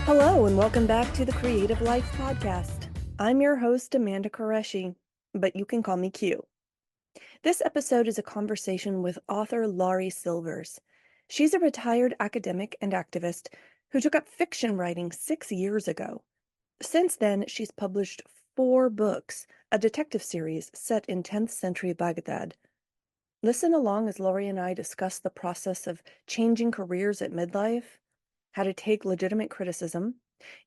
Hello, and welcome back to the Qreative Life podcast. I'm your host, Amanda Qureshi, but you can call me Q. This episode is a conversation with author Laury Silvers. She's a retired academic and activist who took up fiction writing 6 years ago. Since then, she's published 4 books, a detective series set in 10th century Baghdad. Listen along as Laury and I discuss the process of changing careers at midlife, how to take legitimate criticism,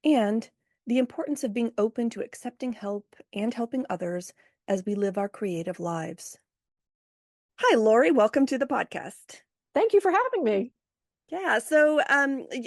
and the importance of being open to accepting help and helping others as we live our creative lives. Hi, Laury. Welcome to the podcast. Thank you for having me. Yeah, so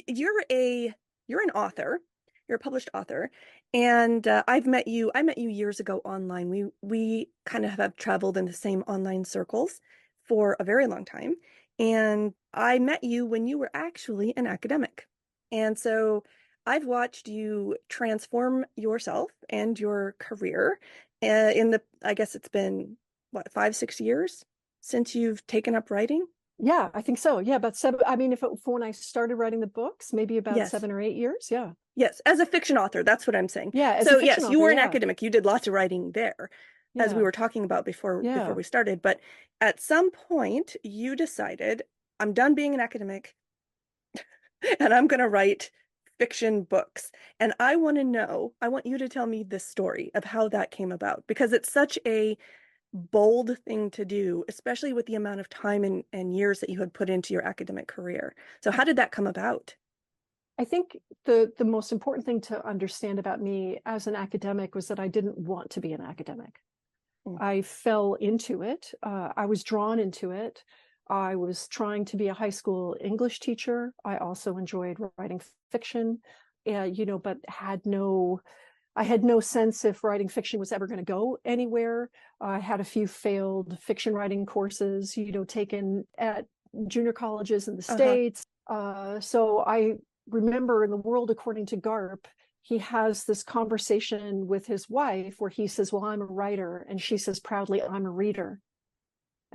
you're an author. You're a published author, and I met you years ago online. We kind of have traveled in the same online circles for a very long time, and I met you when you were actually an academic. And so I've watched you transform yourself and your career I guess it's been, 5-6 years since you've taken up writing? Yeah, I think so. Yeah, about 7. I mean, for when I started writing the books, maybe about Yes. 7 or 8 years. Yeah. Yes, as a fiction author, that's what I'm saying. Yeah, as so a fiction yes, you author, were an yeah. academic. You did lots of writing there, as we were talking about before we started. But at some point, you decided, I'm done being an academic, and I'm going to write fiction books. And I want you to tell me the story of how that came about, because it's such a bold thing to do, especially with the amount of time and years that you had put into your academic career. So how did that come about? I think the most important thing to understand about me as an academic was that I didn't want to be an academic. I fell into it. I was drawn into it. I was trying to be a high school English teacher. I also enjoyed writing fiction, but I had no sense if writing fiction was ever going to go anywhere. I had a few failed fiction writing courses, taken at junior colleges in the States. So I remember in The World According to Garp, he has this conversation with his wife where he says, well, I'm a writer. And she says proudly, I'm a reader.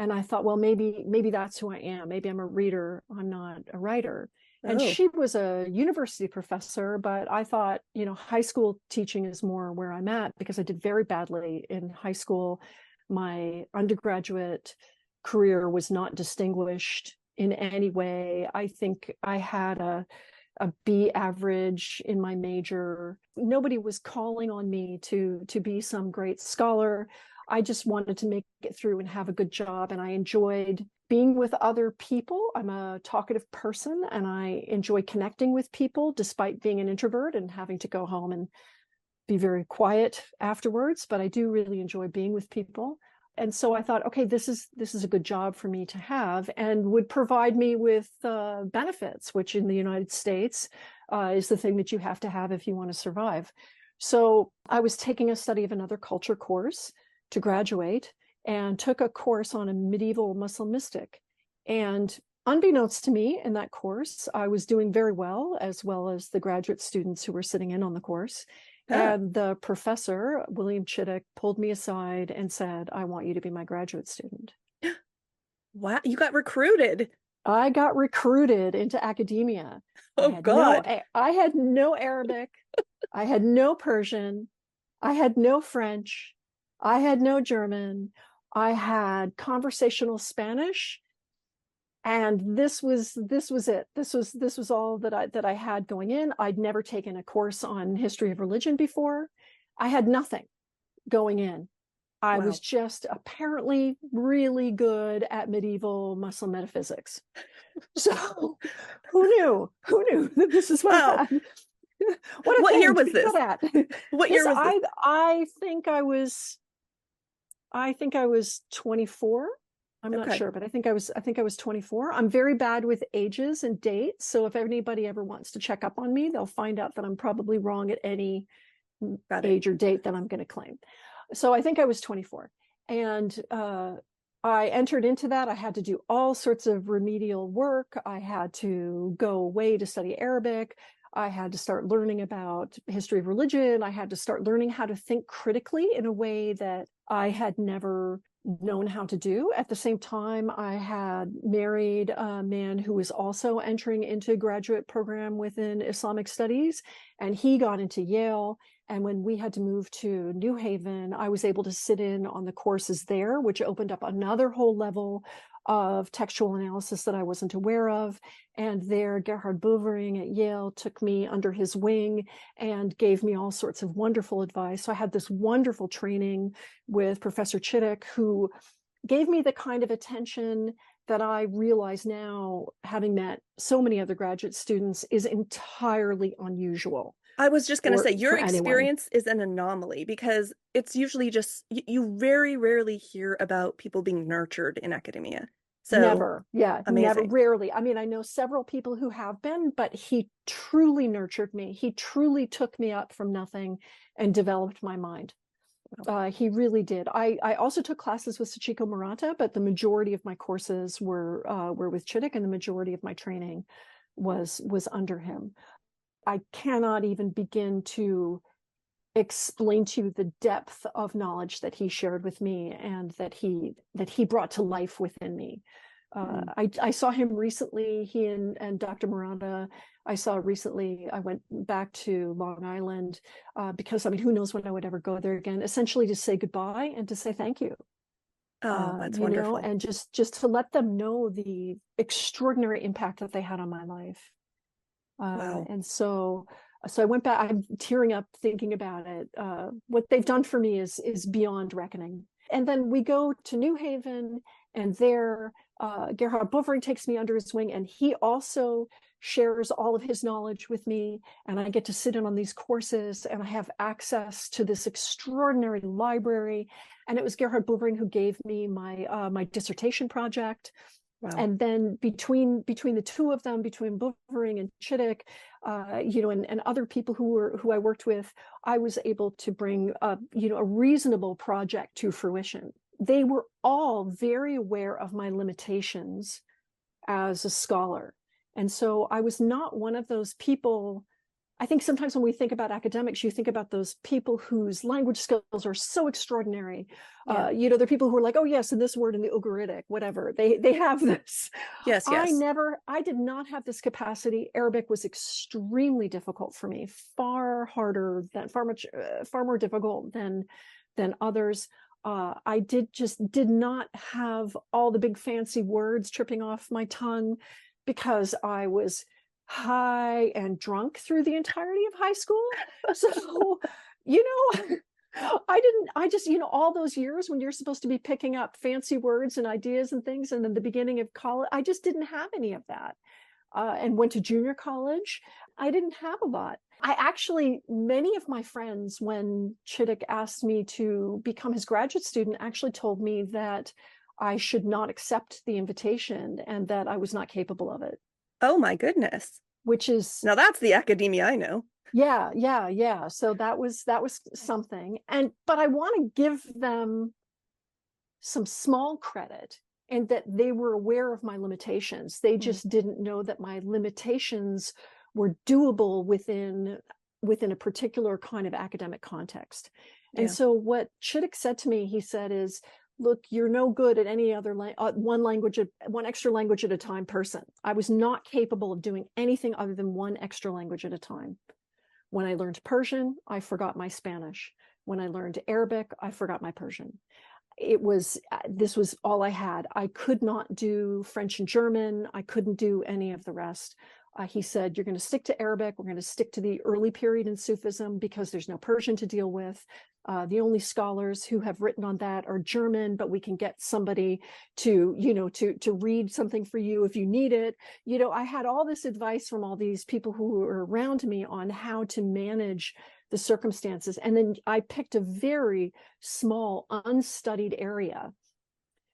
And I thought, well, maybe that's who I am. Maybe I'm a reader. I'm not a writer. And she was a university professor, but I thought, high school teaching is more where I'm at, because I did very badly in high school. My undergraduate career was not distinguished in any way. I think I had a B average in my major. Nobody was calling on me to be some great scholar. I just wanted to make it through and have a good job. And I enjoyed being with other people. I'm a talkative person, and I enjoy connecting with people despite being an introvert and having to go home and be very quiet afterwards. But I do really enjoy being with people. And so I thought, okay, this is a good job for me to have, and would provide me with benefits, which in the United States is the thing that you have to have if you want to survive. So I was taking a study of another culture course to graduate, and took a course on a medieval Muslim mystic. And unbeknownst to me in that course, I was doing very well as the graduate students who were sitting in on the course. And the professor, William Chittick, pulled me aside and said, I want you to be my graduate student. Wow, you got recruited. I got recruited into academia. God. I had no Arabic. I had no Persian. I had no French. I had no German. I had conversational Spanish. And this was it. This was all that I had going in. I'd never taken a course on history of religion before. I had nothing going in. I was just apparently really good at medieval Muslim metaphysics. So who knew that this is what I had? What year was this? What year was this? I think I was 24. I'm not sure, but I think I was 24. I'm very bad with ages and dates. So if anybody ever wants to check up on me, they'll find out that I'm probably wrong at any age or date that I'm going to claim. So I think I was 24. And I entered into that. I had to do all sorts of remedial work. I had to go away to study Arabic. I had to start learning about history of religion. I had to start learning how to think critically in a way that I had never known how to do. At the same time, I had married a man who was also entering into a graduate program within Islamic studies, and he got into Yale. And when we had to move to New Haven, I was able to sit in on the courses there, which opened up another whole level of textual analysis that I wasn't aware of. And there, Gerhard Bovering at Yale took me under his wing and gave me all sorts of wonderful advice. So I had this wonderful training with Professor Chittick, who gave me the kind of attention that I realize now, having met so many other graduate students, is entirely unusual. I was just going to say, your for anyone. experience is an anomaly, because it's usually just, you very rarely hear about people being nurtured in academia. So Never. Yeah, never, amazing. rarely. I mean, I know several people who have been, but he truly nurtured me. He truly took me up from nothing and developed my mind. He really did. I also took classes with Sachiko Murata, but the majority of my courses were with Chittick, and the majority of my training was under him. I cannot even begin to explain to you the depth of knowledge that he shared with me and that he brought to life within me. I saw him recently, he and Dr. Murata, I saw recently. I went back to Long Island because, I mean, who knows when I would ever go there again, essentially to say goodbye and to say thank you. Oh, that's you wonderful. know, and just to let them know the extraordinary impact that they had on my life. Wow. And so I went back. I'm tearing up thinking about it. What they've done for me is beyond reckoning. And then we go to New Haven, and there Gerhard Bovering takes me under his wing, and he also shares all of his knowledge with me, and I get to sit in on these courses, and I have access to this extraordinary library. And it was Gerhard Bovering who gave me my my dissertation project. Wow. And then between the two of them, between Bovering and Chittick, you know, and other people who I worked with, I was able to bring you know, a reasonable project to fruition. They were all very aware of my limitations as a scholar. And so I was not one of those people. I think sometimes when we think about academics, you think about those people whose language skills are so extraordinary. Yeah. You know, they're people who are like, oh yes, and this word in the Ugaritic, whatever. They have this. Yes, yes. I did not have this capacity. Arabic was extremely difficult for me, far more difficult than others. I did not have all the big fancy words tripping off my tongue because I was high and drunk through the entirety of high school. So, you know, I just, you know, all those years when you're supposed to be picking up fancy words and ideas and things, and then the beginning of college, I just didn't have any of that. And went to junior college. I didn't have a lot. Many of my friends, when Chittick asked me to become his graduate student, actually told me that I should not accept the invitation and that I was not capable of it. Oh my goodness. Which is, now that's the academia I know. yeah. So that was something. But I want to give them some small credit, and that they were aware of my limitations. They just didn't know that my limitations were doable within a particular kind of academic context. And so what Chittick said to me, he said, is, look, you're no good at any other one extra language at a time person. I was not capable of doing anything other than one extra language at a time. When I learned Persian, I forgot my Spanish. When I learned Arabic, I forgot my Persian. This was all I had. I could not do French and German. I couldn't do any of the rest. He said, you're going to stick to Arabic. We're going to stick to the early period in Sufism because there's no Persian to deal with. The only scholars who have written on that are German, but we can get somebody to, you know, to read something for you if you need it. You know, I had all this advice from all these people who were around me on how to manage the circumstances. And then I picked a very small, unstudied area.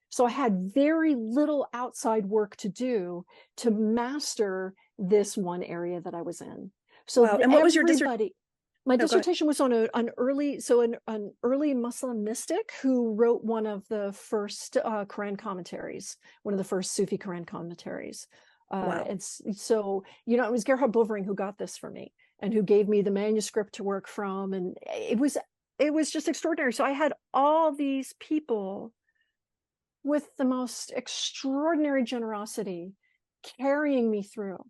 So I had very little outside work to do to master this one area that I was in. So wow. And what was your dissertation? My dissertation was on an early Muslim mystic who wrote one of the first Quran commentaries, one of the first Sufi Quran commentaries. Wow. And so, you know, it was Gerhard Bovering who got this for me and who gave me the manuscript to work from. And it was just extraordinary. So I had all these people with the most extraordinary generosity, carrying me through.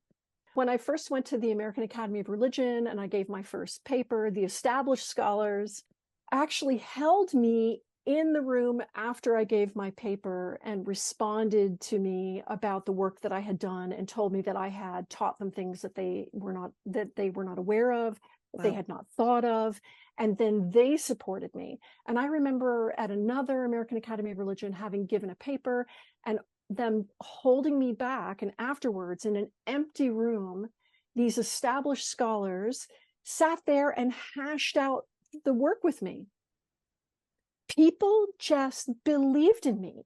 When I first went to the American Academy of Religion and I gave my first paper, the established scholars actually held me in the room after I gave my paper and responded to me about the work that I had done and told me that I had taught them things that they were not aware of, that they had not thought of. And then they supported me. And I remember at another American Academy of Religion having given a paper and them holding me back. And afterwards, in an empty room, these established scholars sat there and hashed out the work with me. People just believed in me.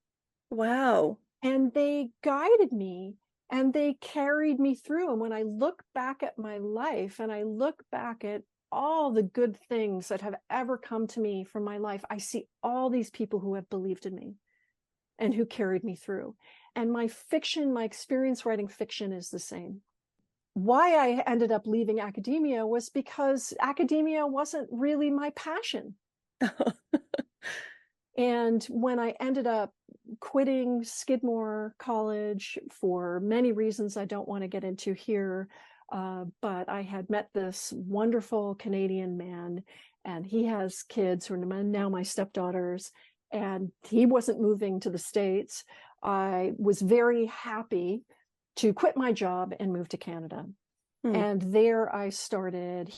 Wow. And they guided me and they carried me through. And when I look back at my life and I look back at all the good things that have ever come to me from my life, I see all these people who have believed in me and who carried me through. And my fiction, my experience writing fiction is the same. Why I ended up leaving academia was because academia wasn't really my passion. And when I ended up quitting Skidmore College for many reasons I don't want to get into here, but I had met this wonderful Canadian man, and he has kids who are now my stepdaughters, and he wasn't moving to the States. I was very happy to quit my job and move to Canada. And there I started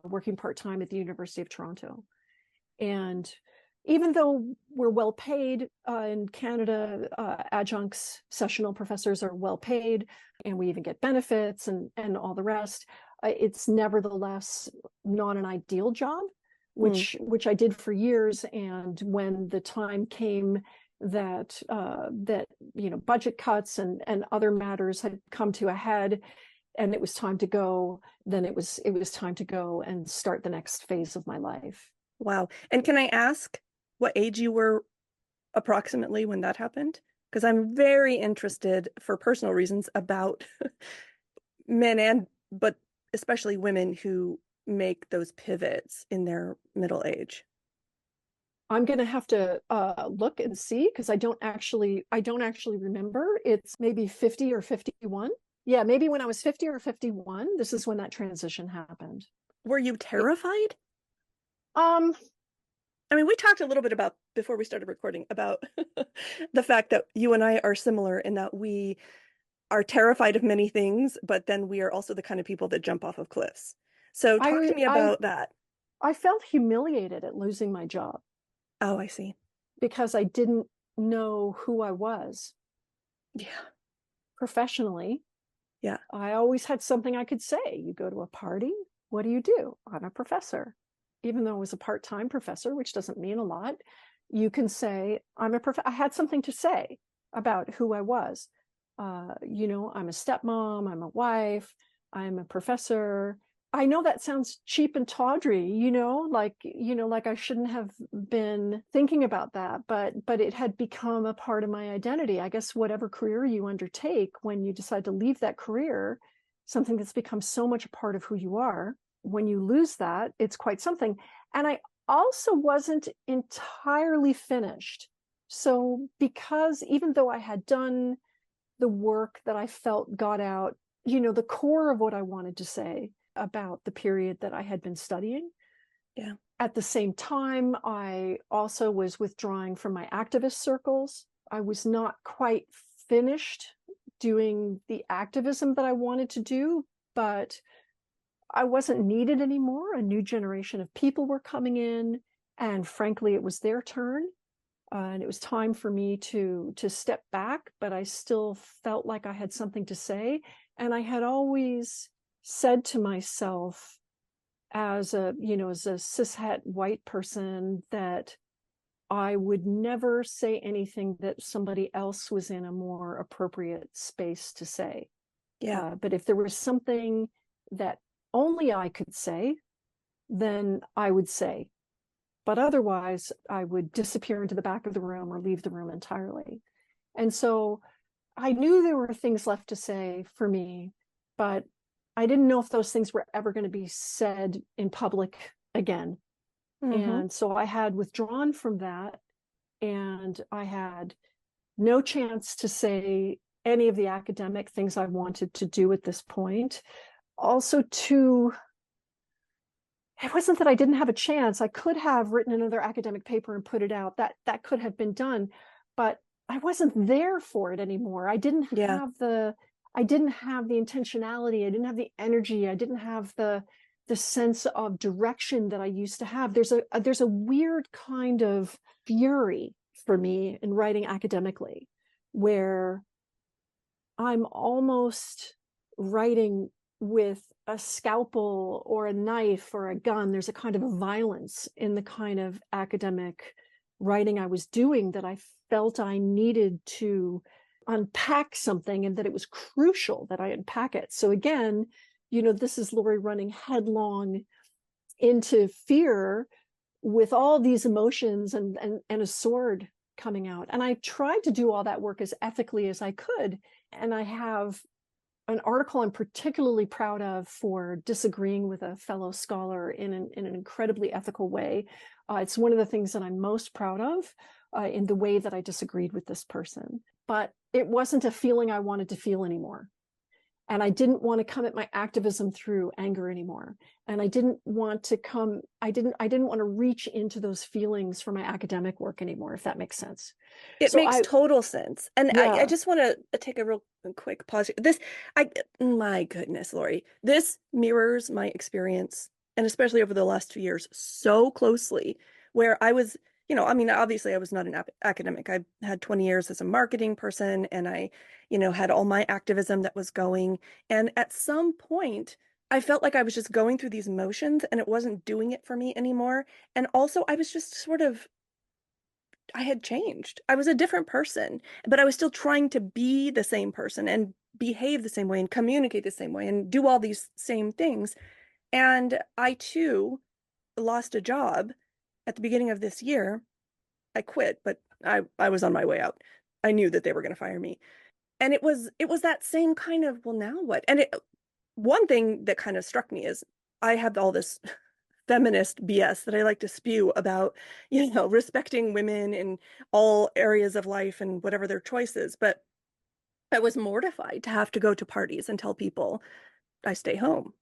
working part-time at the University of Toronto. And even though we're well paid in Canada, adjuncts, sessional professors are well paid, and we even get benefits and all the rest, it's nevertheless not an ideal job, which I did for years. And when the time came that budget cuts and other matters had come to a head, and it was time to go, then it was time to go and start the next phase of my life. Wow. And can I ask what age you were approximately when that happened? Because I'm very interested, for personal reasons, about men but especially women who make those pivots in their middle age. I'm going to have to look and see, because I don't actually remember. It's maybe 50 or 51. Yeah, maybe when I was 50 or 51, this is when that transition happened. Were you terrified? I mean, we talked a little bit about, before we started recording, about the fact that you and I are similar in that we are terrified of many things, but then we are also the kind of people that jump off of cliffs. So talk to me about that. I felt humiliated at losing my job. Oh, I see. Because I didn't know who I was. Yeah. Professionally. Yeah. I always had something I could say. You go to a party, what do? I'm a professor. Even though I was a part-time professor, which doesn't mean a lot, you can say, I had something to say about who I was. I'm a stepmom, I'm a wife, I'm a professor. I know that sounds cheap and tawdry, like I shouldn't have been thinking about that, but it had become a part of my identity. I guess whatever career you undertake, when you decide to leave that career, something that's become so much a part of who you are, when you lose that, it's quite something. And I also wasn't entirely finished. So because even though I had done the work that I felt got out, the core of what I wanted to say about the period that I had been studying. Yeah. At the same time, I also was withdrawing from my activist circles. I was not quite finished doing the activism that I wanted to do, but I wasn't needed anymore. A new generation of people were coming in, and frankly, it was their turn. And it was time for me to step back, but I still felt like I had something to say. And I had always said to myself, as a cishet white person, that I would never say anything that somebody else was in a more appropriate space to say. Yeah. But if there was something that only I could say, then I would say. But otherwise, I would disappear into the back of the room or leave the room entirely. And so I knew there were things left to say for me, but I didn't know if those things were ever going to be said in public again. And so I had withdrawn from that. and I had no chance to say any of the academic things I wanted to do at this point. Also, it wasn't that I didn't have a chance. I could have written another academic paper and put it out. That could have been done, but I wasn't there for it anymore. Yeah. I didn't have the intentionality. I didn't have the energy. I didn't have the sense of direction that I used to have. There's a weird kind of fury for me in writing academically, where I'm almost writing with a scalpel or a knife or a gun. There's a kind of a violence in the kind of academic writing I was doing that I felt I needed to unpack something, and that it was crucial that I unpack it. So again, this is Laury running headlong into fear with all these emotions and a sword coming out. And I tried to do all that work as ethically as I could. And I have an article I'm particularly proud of for disagreeing with a fellow scholar in an incredibly ethical way. It's one of the things that I'm most proud of in the way that I disagreed with this person. But it wasn't a feeling I wanted to feel anymore. And I didn't want to come at my activism through anger anymore. And I didn't want to want to reach into those feelings for my academic work anymore, if that makes sense. It So makes total sense. And I yeah, just want to take a real quick pause. My goodness, Laury, this mirrors my experience, and especially over the last 2 years, so closely, where I was, I mean, obviously I was not an academic. I had 20 years as a marketing person, and I, had all my activism that was going. And at some point, I felt like I was just going through these motions and it wasn't doing it for me anymore. And also, I was just sort of I had changed. I was a different person, but I was still trying to be the same person and behave the same way and communicate the same way and do all these same things. And I too lost a job at the beginning of this year. I quit, but I was on my way out. I knew that they were going to fire me. And it was that same kind of, well, now what? And one thing that kind of struck me is I have all this feminist BS that I like to spew about, respecting women in all areas of life and whatever their choices. But I was mortified to have to go to parties and tell people I stay home.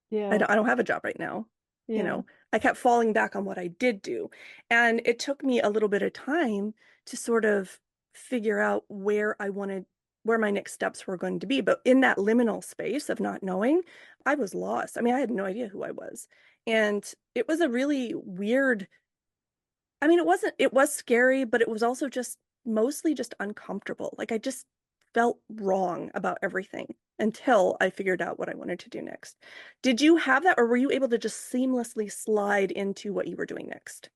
yeah, I don't have a job right now. You yeah. know, I kept falling back on what I did do. And it took me a little bit of time to sort of figure out where my next steps were going to be. But in that liminal space of not knowing, I was lost. I mean, I had no idea who I was. And it was a really weird, I mean, it was scary, but it was also just mostly just uncomfortable. Like I just felt wrong about everything until I figured out what I wanted to do next. Did you have that, or were you able to just seamlessly slide into what you were doing next?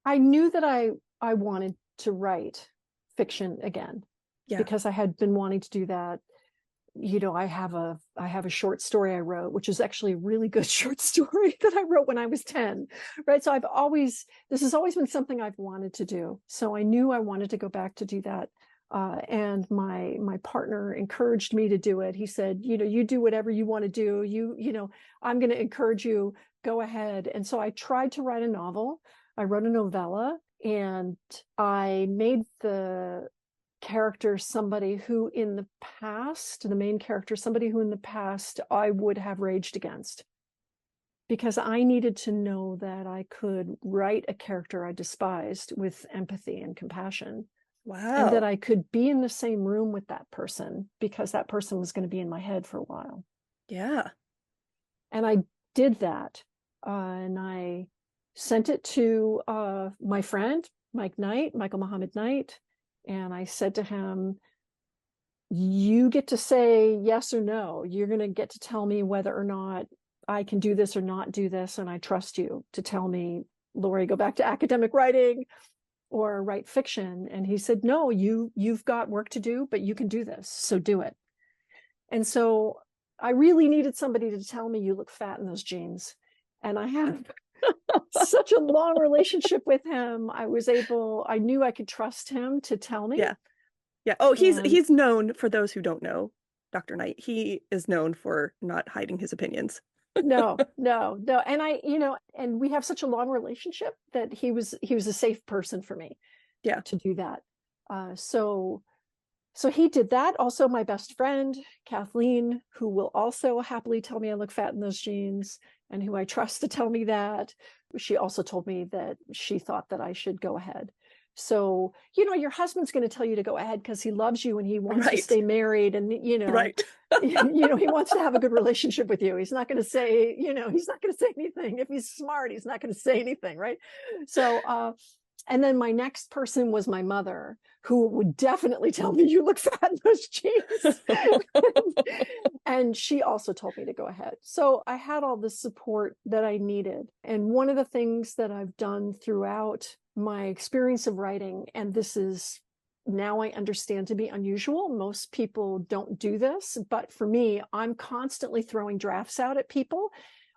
I knew that I wanted to write fiction again, Yeah. because I had been wanting to do that. I have a short story I wrote, which is actually a really good short story that I wrote when I was 10. Right. So this has always been something I've wanted to do. So I knew I wanted to go back to do that. And my partner encouraged me to do it. He said, you do whatever you want to do. I'm going to encourage you, go ahead. And so I tried to write a novel. I wrote a novella, and I made the character somebody who in the past, the main character, somebody who in the past I would have raged against, because I needed to know that I could write a character I despised with empathy and compassion, and that Wow. I could be in the same room with that person, because that person was going to be in my head for a while. Yeah. And I did that. And I sent it to my friend, Michael Muhammad Knight. And I said to him, you get to say yes or no. You're going to get to tell me whether or not I can do this or not do this. And I trust you to tell me, Laury, go back to academic writing or write fiction. And he said, no, you've got work to do, but you can do this. So do it. And so I really needed somebody to tell me, you look fat in those jeans. And I have such a long relationship with him. I knew I could trust him to tell me. Yeah. Yeah. Oh, And he's known, for those who don't know, Dr. Knight, he is known for not hiding his opinions. no, no, no. And and we have such a long relationship that he was a safe person for me. Yeah. to do that. So he did that. Also, my best friend, Kathleen, who will also happily tell me I look fat in those jeans and who I trust to tell me that, she also told me that she thought that I should go ahead. So, your husband's going to tell you to go ahead because he loves you and he wants to stay married and, Right. he wants to have a good relationship with you. He's not going to say, he's not going to say anything. If he's smart, he's not going to say anything. Right. So, and then my next person was my mother, who would definitely tell me, you look fat in those jeans. And she also told me to go ahead. So I had all the support that I needed. And one of the things that I've done throughout my experience of writing, and this is now I understand to be unusual. Most people don't do this, but for me, I'm constantly throwing drafts out at people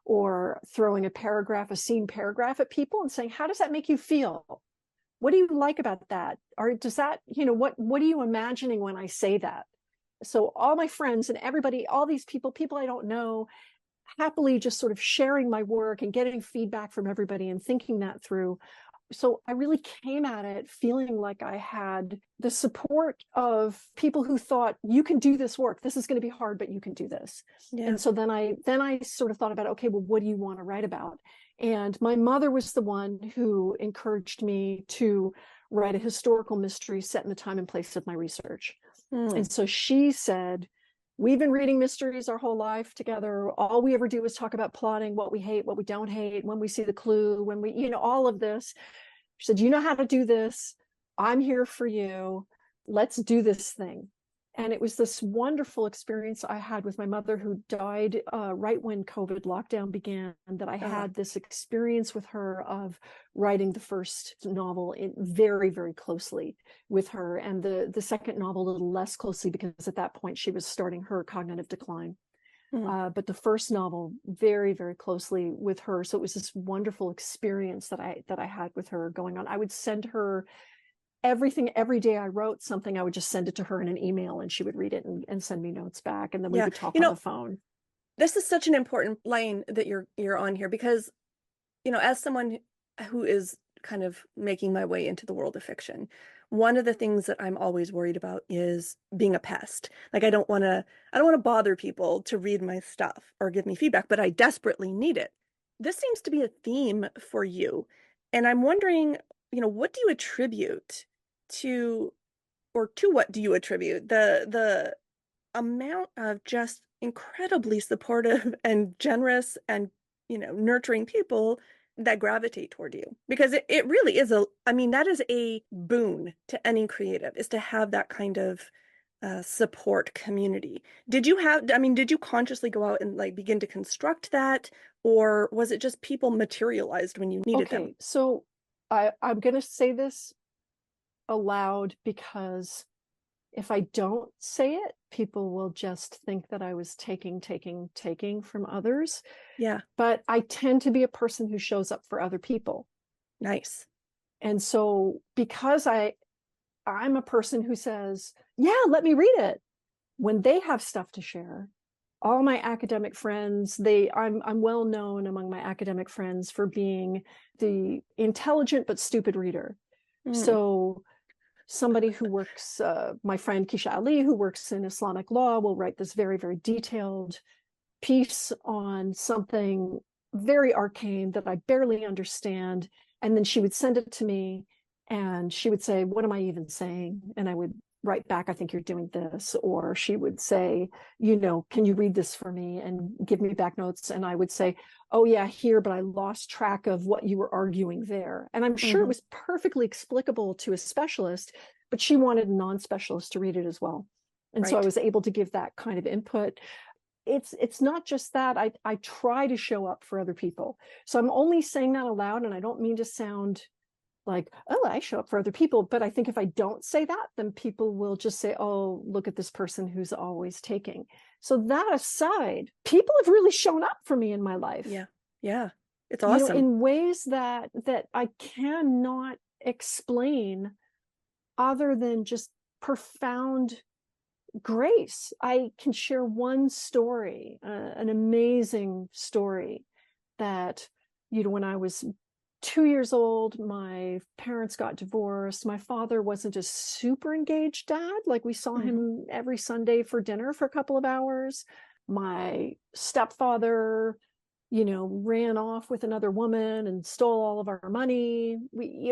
or throwing a scene paragraph at people and saying, how does that make you feel? What do you like about that? Or does that, what are you imagining when I say that? So all my friends and everybody, all these people I don't know, happily just sort of sharing my work and getting feedback from everybody and thinking that through. So I really came at it feeling like I had the support of people who thought, you can do this work. This is going to be hard, but you can do this. Yeah. And so then I sort of thought about, okay, well, what do you want to write about? And my mother was the one who encouraged me to write a historical mystery set in the time and place of my research. And so she said, we've been reading mysteries our whole life together. All we ever do is talk about plotting, what we hate, what we don't hate, when we see the clue, when we, all of this. She said, you know how to do this. I'm here for you. Let's do this thing. And it was this wonderful experience I had with my mother, who died right when COVID lockdown began, that I had this experience with her of writing the first novel very, very closely with her, and the second novel a little less closely, because at that point she was starting her cognitive decline. But the first novel very, very closely with her. So it was this wonderful experience that I had with her going on. I would send her everything. Every day I wrote something, I would just send it to her in an email and she would read it and send me notes back. And then we would talk on the phone. This is such an important line that you're on here, because, as someone who is kind of making my way into the world of fiction, one of the things that I'm always worried about is being a pest. Like, I don't want to bother people to read my stuff or give me feedback, but I desperately need it. This seems to be a theme for you. And I'm wondering, what do you attribute to, or to what do you attribute the amount of just incredibly supportive and generous and, nurturing people that gravitate toward you? Because it really is that is a boon to any creative, is to have that kind of support community. Did you consciously go out and begin to construct that, or was it just people materialized when you needed them? So I'm going to say this aloud, because if I don't say it, people will just think that I was taking from others. Yeah. But I tend to be a person who shows up for other people. Nice. And so because I'm a person who says, yeah, let me read it. When they have stuff to share, all my academic friends, I'm well known among my academic friends for being the intelligent but stupid reader. So somebody who works, my friend Kisha Ali, who works in Islamic law, will write this very, very detailed piece on something very arcane that I barely understand. And then she would send it to me and she would say, what am I even saying? And I would write back, I think you're doing this. Or she would say, can you read this for me and give me back notes? And I would say, oh yeah, here, but I lost track of what you were arguing there. And I'm sure it was perfectly explicable to a specialist, but she wanted a non-specialist to read it as well. And so I was able to give that kind of input. It's not just that. I try to show up for other people. So I'm only saying that aloud, and I don't mean to sound like, oh, I show up for other people. But I think if I don't say that, then people will just say, oh, look at this person who's always taking. So that aside, people have really shown up for me in my life. Yeah. Yeah. It's awesome. In ways that I cannot explain other than just profound grace. I can share one story, an amazing story that, when I was 2 years old, my parents got divorced. My father wasn't a super engaged dad. Like we saw him every Sunday for dinner for a couple of hours. My stepfather, ran off with another woman and stole all of our money.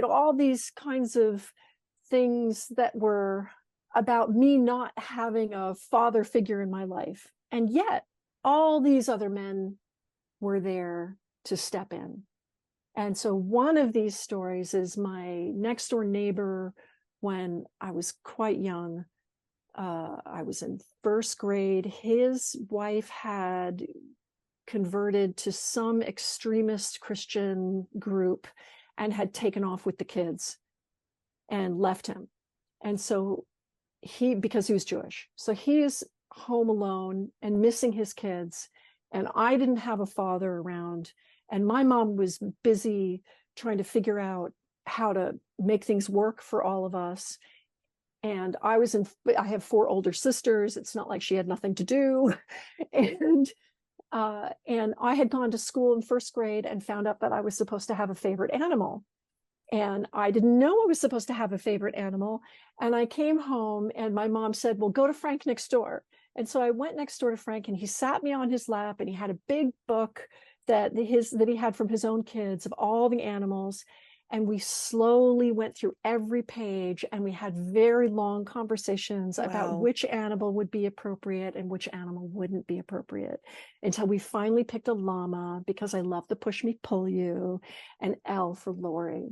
All these kinds of things that were about me not having a father figure in my life. And yet all these other men were there to step in. And so one of these stories is my next door neighbor when I was quite young. I was in first grade. His wife had converted to some extremist Christian group and had taken off with the kids and left him. And so because he was Jewish, so he's home alone and missing his kids. And I didn't have a father around. And my mom was busy trying to figure out how to make things work for all of us. And I have 4 older sisters. It's not like she had nothing to do. And I had gone to school in first grade and found out that I was supposed to have a favorite animal. And I didn't know I was supposed to have a favorite animal. And I came home and my mom said, well, go to Frank next door. And so I went next door to Frank and he sat me on his lap and he had a big book that he had from his own kids of all the animals. And we slowly went through every page and we had very long conversations about which animal would be appropriate and which animal wouldn't be appropriate, until we finally picked a llama because I love the push me pull you, and L for Laury.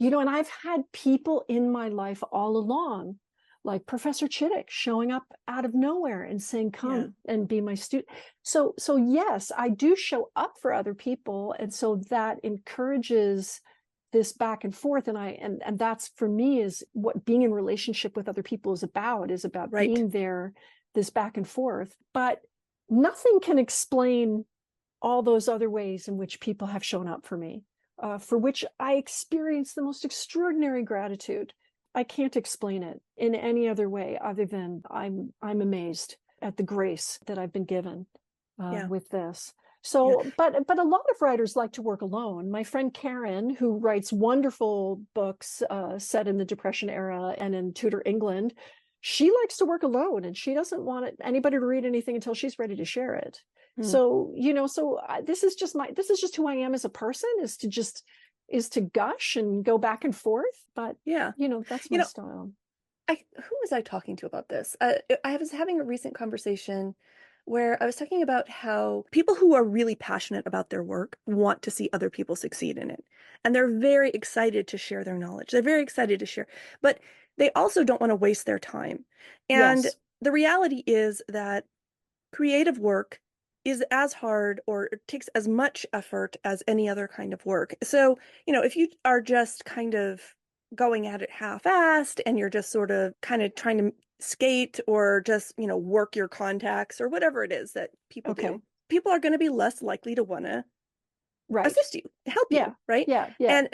And I've had people in my life all along, like Professor Chittick showing up out of nowhere and saying, come and be my student. So yes, I do show up for other people. And so that encourages this back and forth. And that's, for me, is what being in relationship with other people is about being there, this back and forth. But nothing can explain all those other ways in which people have shown up for me, for which I experience the most extraordinary gratitude. I can't explain it in any other way other than I'm amazed at the grace that I've been given with this. So, but a lot of writers like to work alone. My friend Karen, who writes wonderful books set in the Depression era and in Tudor England, she likes to work alone and she doesn't want anybody to read anything until she's ready to share it. So, this is just who I am as a person, is to gush and go back and forth. But that's my style. Who was I talking to about this? I was having a recent conversation where I was talking about how people who are really passionate about their work want to see other people succeed in it. And they're very excited to share their knowledge. They're very excited to share, but they also don't want to waste their time. And the reality is that creative work is as hard, or it takes as much effort as any other kind of work. So, if you are just kind of going at it half-assed and you're just sort of kind of trying to skate or just, work your contacts or whatever it is that people do, people are going to be less likely to want to assist you, help you, right?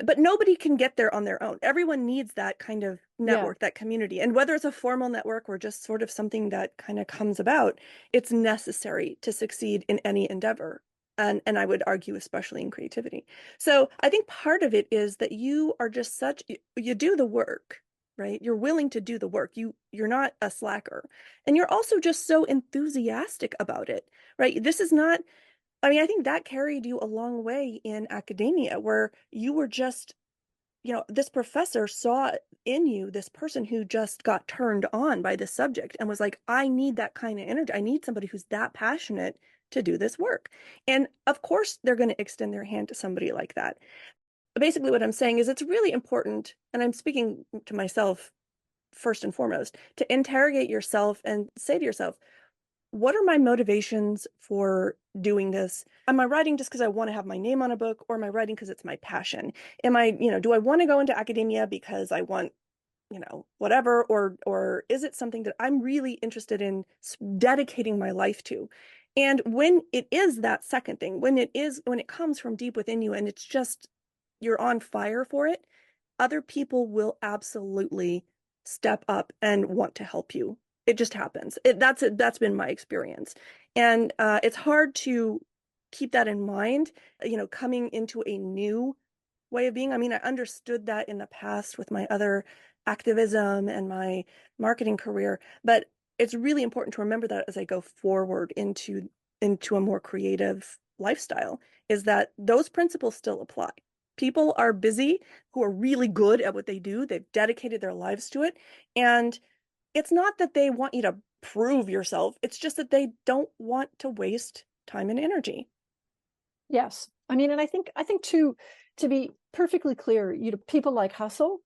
But nobody can get there on their own. Everyone needs that kind of network, that community. And whether it's a formal network or just sort of something that kind of comes about, it's necessary to succeed in any endeavor. And I would argue, especially in creativity. So I think part of it is that you are just you do the work, right? You're willing to do the work. You're not a slacker. And you're also just so enthusiastic about it, right? This is not, I think that carried you a long way in academia, where you were just, this professor saw in you this person who just got turned on by this subject and was like, I need that kind of energy. I need somebody who's that passionate to do this work. And of course, they're going to extend their hand to somebody like that. Basically, what I'm saying is it's really important, and I'm speaking to myself first and foremost, to interrogate yourself and say to yourself, what are my motivations for doing this? Am I writing just because I want to have my name on a book, or am I writing because it's my passion? Am I, do I want to go into academia because I want, whatever, or is it something that I'm really interested in dedicating my life to? And when it is that second thing, when it comes from deep within you and it's just, you're on fire for it, other people will absolutely step up and want to help you. It just happens. That's been my experience. And it's hard to keep that in mind, coming into a new way of being. I mean, I understood that in the past with my other activism and my marketing career, but it's really important to remember that as I go forward into a more creative lifestyle, is that those principles still apply. People are busy who are really good at what they do. They've dedicated their lives to it. And it's not that they want you to prove yourself. It's just that they don't want to waste time and energy. Yes. I mean, and I think too, to be perfectly clear, people like hustle,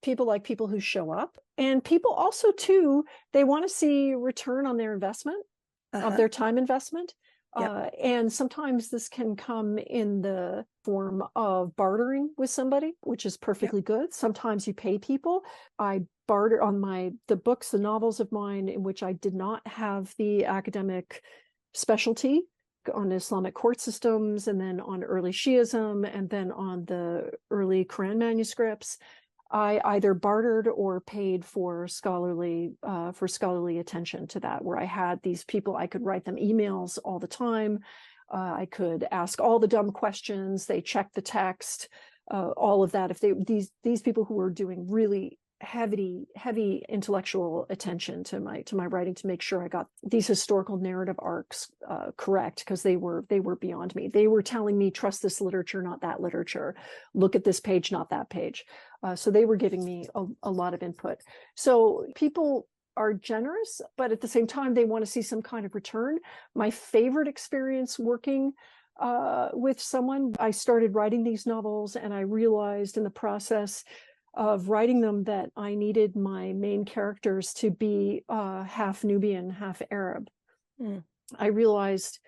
people like people who show up, and people also too, they want to see return on their investment, of their time investment. Yep. And sometimes this can come in the form of bartering with somebody, which is perfectly good. Sometimes you pay people. I barter on the books, the novels of mine in which I did not have the academic specialty, on Islamic court systems, and then on early Shiism, and then on the early Quran manuscripts. I either bartered or paid for scholarly attention to that, where I had these people, I could write them emails all the time. I could ask all the dumb questions. They checked the text, all of that. If these people who were doing really heavy intellectual attention to my writing, to make sure I got these historical narrative arcs correct, because they were beyond me. They were telling me, trust this literature, not that literature. Look at this page, not that page. So they were giving me a lot of input. So people are generous, but at the same time, they want to see some kind of return. My favorite experience working with someone, I started writing these novels, and I realized in the process of writing them that I needed my main characters to be half Nubian, half Arab. I realized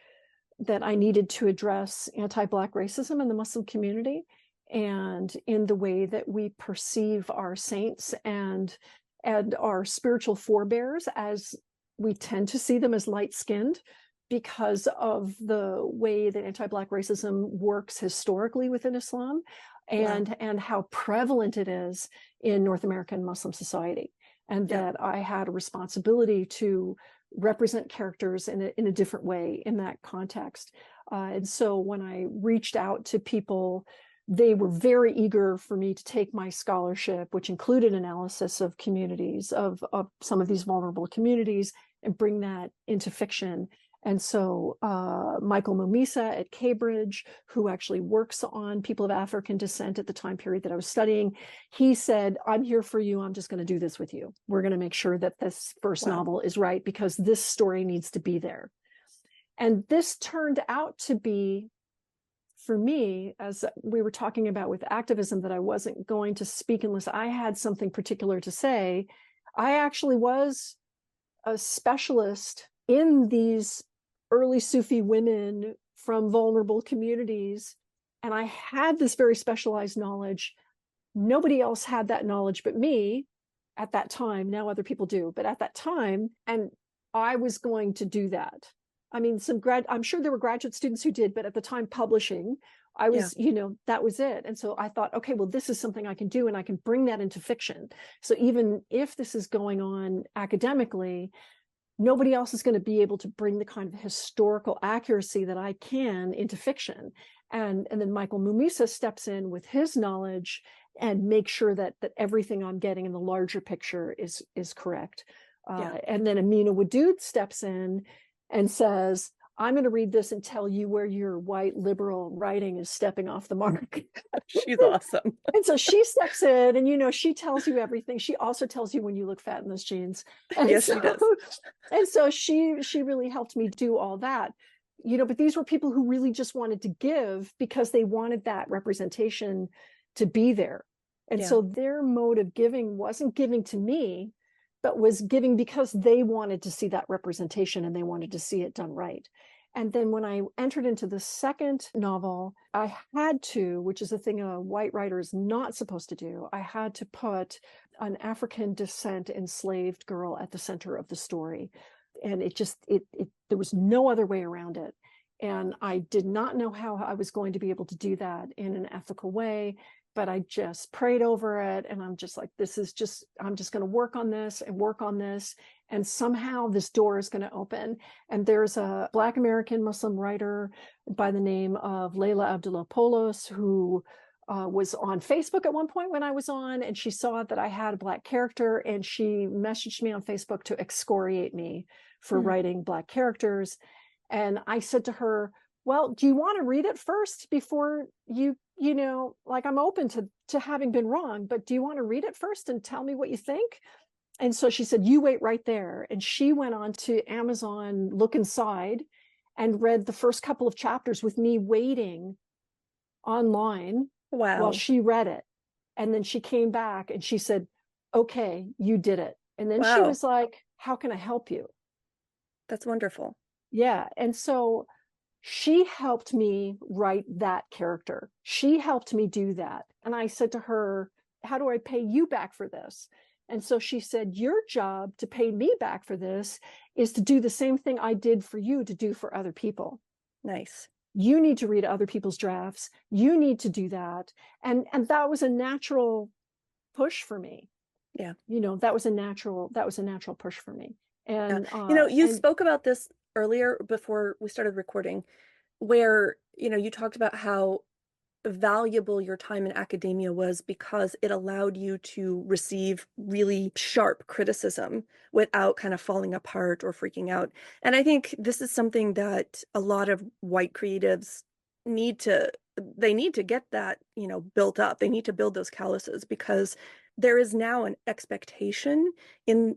that I needed to address anti-Black racism in the Muslim community, and in the way that we perceive our saints and our spiritual forebears, as we tend to see them as light-skinned because of the way that anti-Black racism works historically within Islam, and how prevalent it is in North American Muslim society. And that I had a responsibility to represent characters in a different way in that context. And so when I reached out to people, they were very eager for me to take my scholarship, which included analysis of communities, of some of these vulnerable communities, and bring that into fiction. And so Michael Mumisa at Cambridge, who actually works on people of African descent at the time period that I was studying, he said, I'm here for you. I'm just going to do this with you. We're going to make sure that this first novel is right, because this story needs to be there. And this turned out to be, for me, as we were talking about with activism, that I wasn't going to speak unless I had something particular to say. I actually was a specialist in these early Sufi women from vulnerable communities, and I had this very specialized knowledge. Nobody else had that knowledge but me at that time. Now other people do, but at that time, and I was going to do that. I mean, I'm sure there were graduate students who did, but at the time publishing, I was, that was it. And so I thought, okay, well, this is something I can do, and I can bring that into fiction. So even if this is going on academically, nobody else is going to be able to bring the kind of historical accuracy that I can into fiction. And then Michael Mumisa steps in with his knowledge and make sure that everything I'm getting in the larger picture is correct. And then Amina Wadud steps in and says, I'm going to read this and tell you where your white liberal writing is stepping off the mark. She's awesome. And so she steps in, and she tells you everything. She also tells you when you look fat in those jeans. And yes, she does. And so she really helped me do all that. But these were people who really just wanted to give because they wanted that representation to be there. And so their mode of giving wasn't giving to me, but was giving because they wanted to see that representation and they wanted to see it done right. And then when I entered into the second novel, I had to, which is a thing a white writer is not supposed to do, I had to put an African descent enslaved girl at the center of the story. And there was no other way around it. And I did not know how I was going to be able to do that in an ethical way, but I just prayed over it. And I'm just like, I'm just going to work on this and work on this. And somehow this door is going to open. And there's a Black American Muslim writer by the name of Layla Abdullah Polos, who was on Facebook at one point when I was on, and she saw that I had a Black character, and she messaged me on Facebook to excoriate me for writing Black characters. And I said to her, well, do you want to read it first before like, I'm open to having been wrong, but do you want to read it first and tell me what you think? And so she said, you wait right there. And she went on to Amazon Look Inside and read the first couple of chapters with me waiting online while she read it. And then she came back and she said, okay, you did it. And then she was like, how can I help you? That's wonderful. Yeah. And so she helped me write that character. She helped me do that. And I said to her, how do I pay you back for this? And so she said, your job to pay me back for this is to do the same thing I did for you to do for other people. Nice. You need to read other people's drafts. You need to do that. And that was a natural push for me. Yeah. That was a natural push for me. And, you spoke about this earlier before we started recording, where, you talked about how valuable your time in academia was because it allowed you to receive really sharp criticism without kind of falling apart or freaking out. And I think this is something that a lot of white creatives need to get that, built up. They need to build those calluses because there is now an expectation in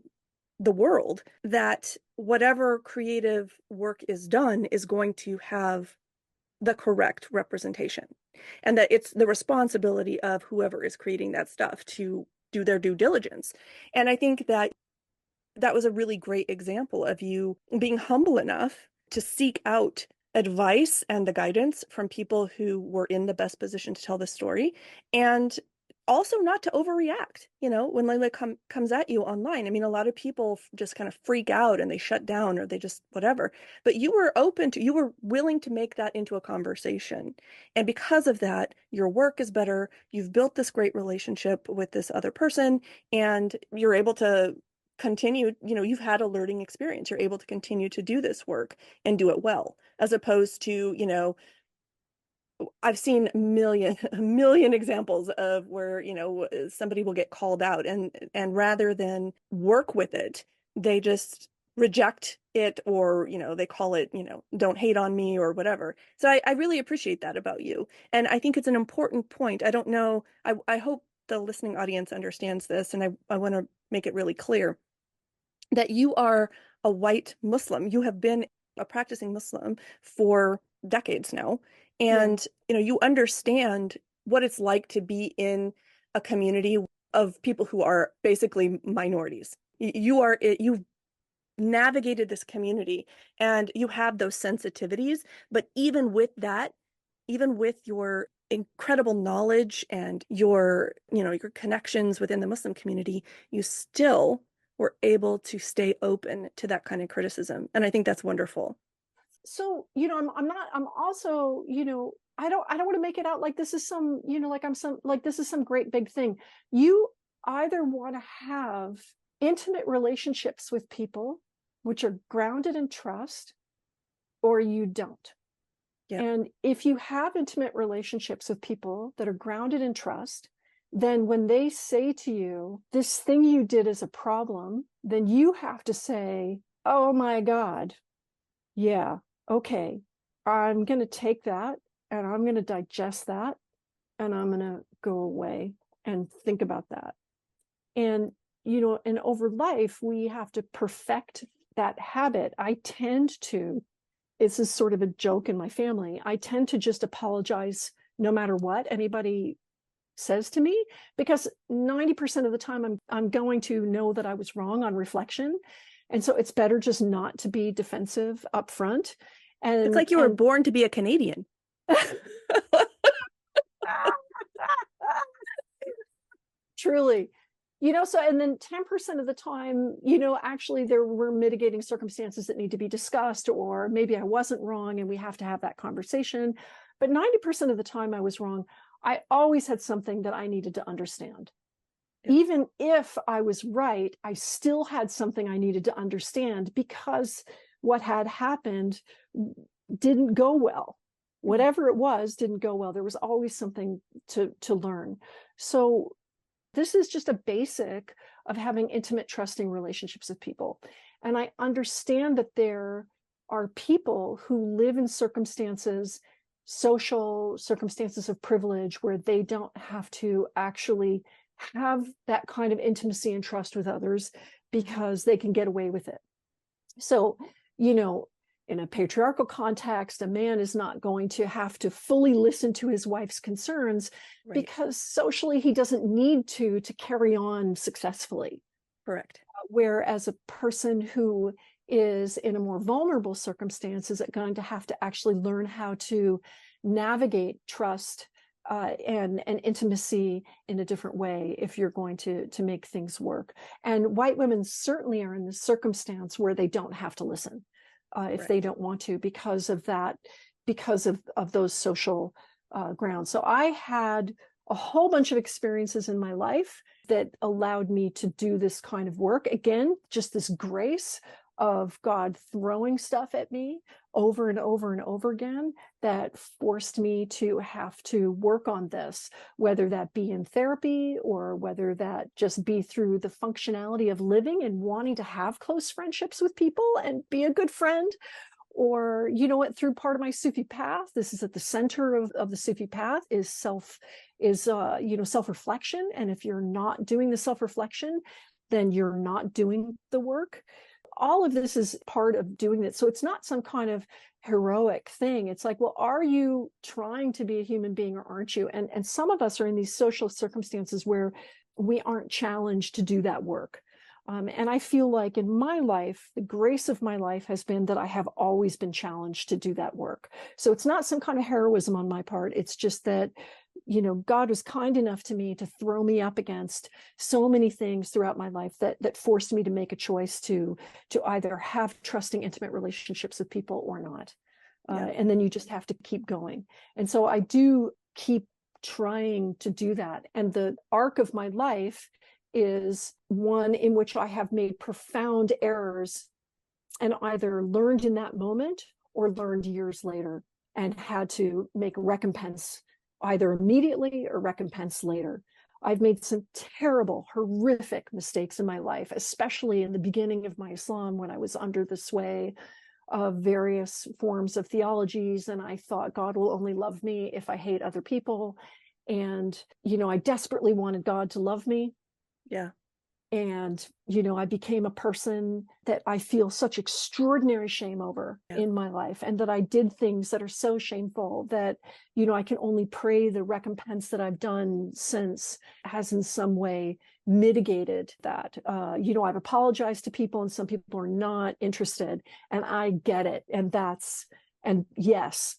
the world that whatever creative work is done is going to have the correct representation, and that it's the responsibility of whoever is creating that stuff to do their due diligence. And I think that was a really great example of you being humble enough to seek out advice and the guidance from people who were in the best position to tell the story, and also not to overreact. When Layla comes at you online, I mean, a lot of people just kind of freak out and they shut down or they just whatever, but you were willing to make that into a conversation. And because of that, your work is better. You've built this great relationship with this other person, and you're able to continue, you've had a learning experience. You're able to continue to do this work and do it well, as opposed to, I've seen a million examples of where, somebody will get called out and rather than work with it, they just reject it, or, they call it, don't hate on me or whatever. So I really appreciate that about you. And I think it's an important point. I don't know. I hope the listening audience understands this. And I want to make it really clear that you are a white Muslim. You have been a practicing Muslim for decades now. And, you understand what it's like to be in a community of people who are basically minorities. You've navigated this community and you have those sensitivities. But even with that, even with your incredible knowledge and your connections within the Muslim community, you still were able to stay open to that kind of criticism. And I think that's wonderful. So, I'm also, I don't want to make it out like this is some, this is some great big thing. You either want to have intimate relationships with people, which are grounded in trust, or you don't. Yeah. And if you have intimate relationships with people that are grounded in trust, then when they say to you, this thing you did is a problem, then you have to say, oh my God, yeah, okay, I'm going to take that and I'm going to digest that and I'm going to go away and think about that. And, and over life, we have to perfect that habit. This is sort of a joke in my family, I tend to just apologize no matter what anybody says to me, because 90% of the time I'm going to know that I was wrong on reflection. And so it's better just not to be defensive up front. And it's like you were born to be a Canadian. Truly. So, and then 10% of the time, actually there were mitigating circumstances that need to be discussed, or maybe I wasn't wrong and we have to have that conversation. But 90% of the time I was wrong. I always had something that I needed to understand. Yeah. Even if I was right, I still had something I needed to understand because what had happened didn't go well. Whatever it was didn't go well. There was always something to learn. So this is just a basic of having intimate, trusting relationships with people. And I understand that there are people who live in circumstances, social circumstances of privilege, where they don't have to actually have that kind of intimacy and trust with others because they can get away with it. So, in a patriarchal context, a man is not going to have to fully listen to his wife's concerns, right, because socially he doesn't need to carry on successfully. Correct. Whereas a person who is in a more vulnerable circumstance is going to have to actually learn how to navigate trust and intimacy in a different way if you're going to make things work. And white women certainly are in the circumstance where they don't have to listen if Right. they don't want to, because of that, because of those social grounds. So I had a whole bunch of experiences in my life that allowed me to do this kind of work. Again, just this grace of God throwing stuff at me over and over and over again that forced me to have to work on this, whether that be in therapy or whether that just be through the functionality of living and wanting to have close friendships with people and be a good friend. Or, through part of my Sufi path, this is at the center of the Sufi path, is self-reflection. And if you're not doing the self-reflection, then you're not doing the work. All of this is part of doing it. So it's not some kind of heroic thing. It's like, well, are you trying to be a human being or aren't you? And some of us are in these social circumstances where we aren't challenged to do that work. And I feel like in my life, the grace of my life has been that I have always been challenged to do that work. So it's not some kind of heroism on my part. It's just that, God was kind enough to me to throw me up against so many things throughout my life that forced me to make a choice to either have trusting, intimate relationships with people or not. Yeah. And then you just have to keep going. And so I do keep trying to do that. And the arc of my life is one in which I have made profound errors and either learned in that moment or learned years later and had to make recompense either immediately or recompense later. I've made some terrible, horrific mistakes in my life, especially in the beginning of my Islam when I was under the sway of various forms of theologies. And I thought God will only love me if I hate other people. And, I desperately wanted God to love me. Yeah. And, I became a person that I feel such extraordinary shame over in my life, and that I did things that are so shameful that, I can only pray the recompense that I've done since has in some way mitigated that. I've apologized to people and some people are not interested, and I get it. And yes,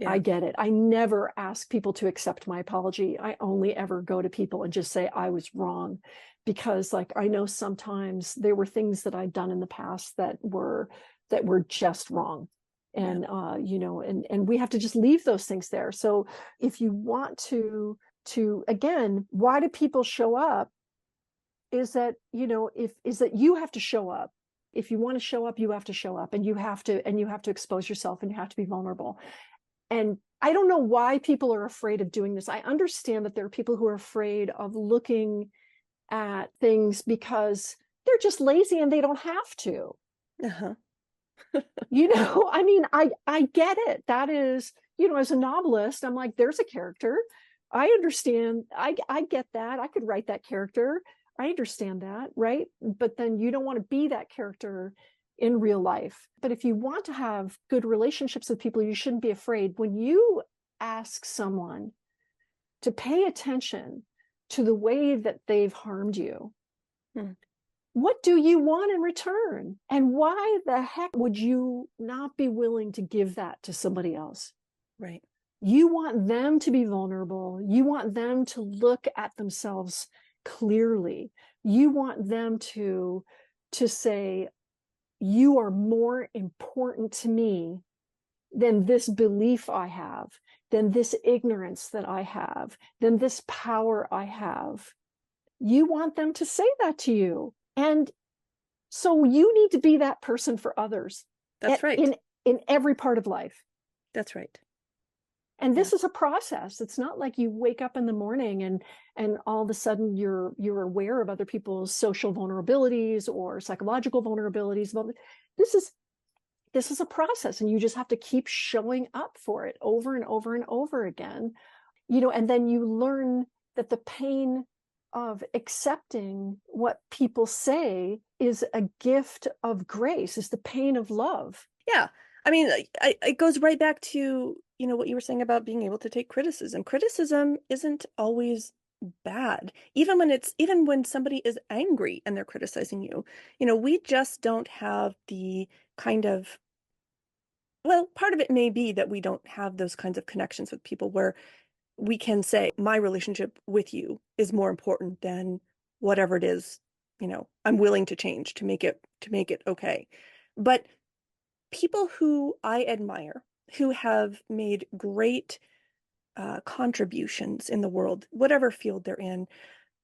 I get it. I never ask people to accept my apology. I only ever go to people and just say I was wrong, because I know sometimes there were things that I'd done in the past that were just wrong. And and we have to just leave those things there. So if you want to again, why do people show up? Is that, is that you have to show up. If you want to show up, you have to show up, and you have to expose yourself, and you have to be vulnerable. And I don't know why people are afraid of doing this. I understand that there are people who are afraid of looking at things because they're just lazy and they don't have to. Uh-huh. I mean, I get it. That is, as a novelist, I'm like, there's a character. I understand. I get that. I could write that character. I understand that, right? But then you don't want to be that character in real life. But if you want to have good relationships with people, you shouldn't be afraid. When you ask someone to pay attention to the way that they've harmed you, what do you want in return? And why the heck would you not be willing to give that to somebody else? Right. You want them to be vulnerable. You want them to look at themselves clearly. You want them to say, you are more important to me than this belief I have, than this ignorance that I have, than this power I have. You want them to say that to you. And so you need to be that person for others. That's right. In every part of life. That's right. And this is a process. It's not like you wake up in the morning and all of a sudden you're aware of other people's social vulnerabilities or psychological vulnerabilities. This is a process, and you just have to keep showing up for it over and over and over again. And then you learn that the pain of accepting what people say is a gift of grace, is the pain of love. Yeah. I mean, it goes right back to, what you were saying about being able to take criticism. Criticism isn't always bad. Even when somebody is angry and they're criticizing you, we just don't have the kind of, well, part of it may be that we don't have those kinds of connections with people where we can say, my relationship with you is more important than whatever it is, I'm willing to change to make it okay. But people who I admire, who have made great contributions in the world, whatever field they're in,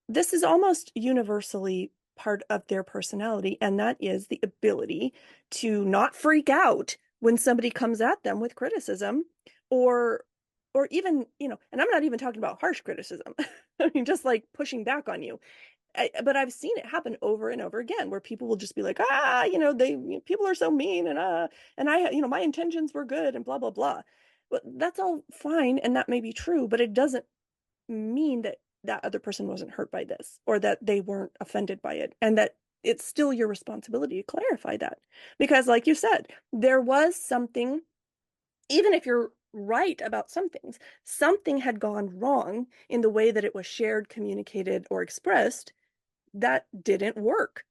this is almost universally part of their personality, and that is the ability to not freak out when somebody comes at them with criticism, or even, and I'm not even talking about harsh criticism. I mean, just like pushing back on you. But I've seen it happen over and over again, where people will just be like, people are so mean, and I, my intentions were good, and blah, blah, blah. But that's all fine, and that may be true, but it doesn't mean that that other person wasn't hurt by this, or that they weren't offended by it, and that it's still your responsibility to clarify that. Because like you said, there was something, even if you're right about some things, something had gone wrong in the way that it was shared, communicated, or expressed that didn't work.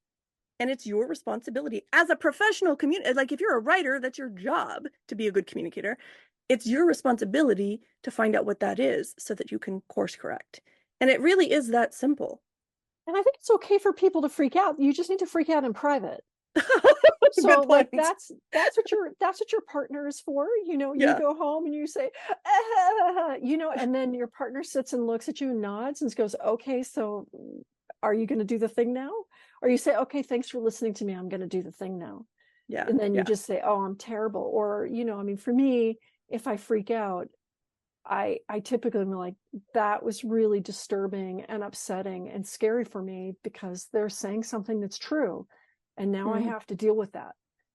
And it's your responsibility as a professional communicator. Like, if you're a writer, that's your job to be a good communicator. It's your responsibility to find out what that is so that you can course correct. And it really is that simple. And I think it's okay for people to freak out. You just need to freak out in private. So like that's what your partner is for. You go home and you say, and then your partner sits and looks at you and nods and goes, okay, so are you going to do the thing now? Or you say, okay, thanks for listening to me, I'm going to do the thing now. Yeah. And then you just say, oh, I'm terrible. Or, for me, if I freak out, I typically am like, that was really disturbing and upsetting and scary for me, because they're saying something that's true. And now I have to deal with that.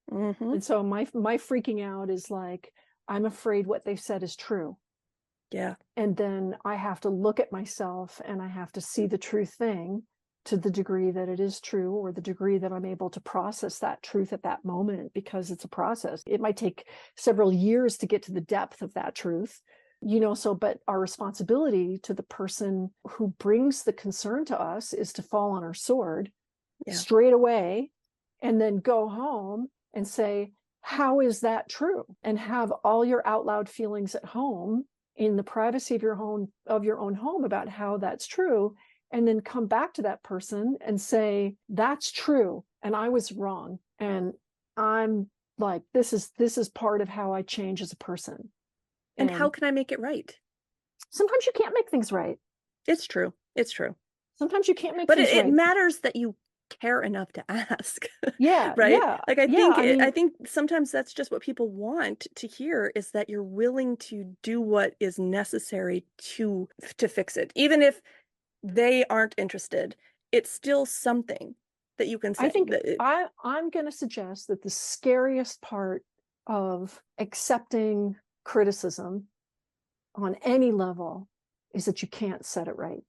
And so my freaking out is like, I'm afraid what they've said is true. Yeah. And then I have to look at myself and I have to see the true thing to the degree that it is true, or the degree that I'm able to process that truth at that moment, because it's a process. It might take several years to get to the depth of that truth, but our responsibility to the person who brings the concern to us is to fall on our sword straight away, and then go home and say, how is that true? And have all your out loud feelings at home in the privacy of your own home about how that's true. And then come back to that person and say, that's true, and I was wrong. And I'm like, this is part of how I change as a person. And how can I make it right? Sometimes you can't make things right. It's true. Sometimes you can't make things right. But it matters that you care enough to ask. Yeah. Right. Yeah. Like, I think sometimes that's just what people want to hear, is that you're willing to do what is necessary to fix it. Even if they aren't interested, it's still something that you can say. I think I'm going to suggest that the scariest part of accepting criticism on any level is that you can't set it right.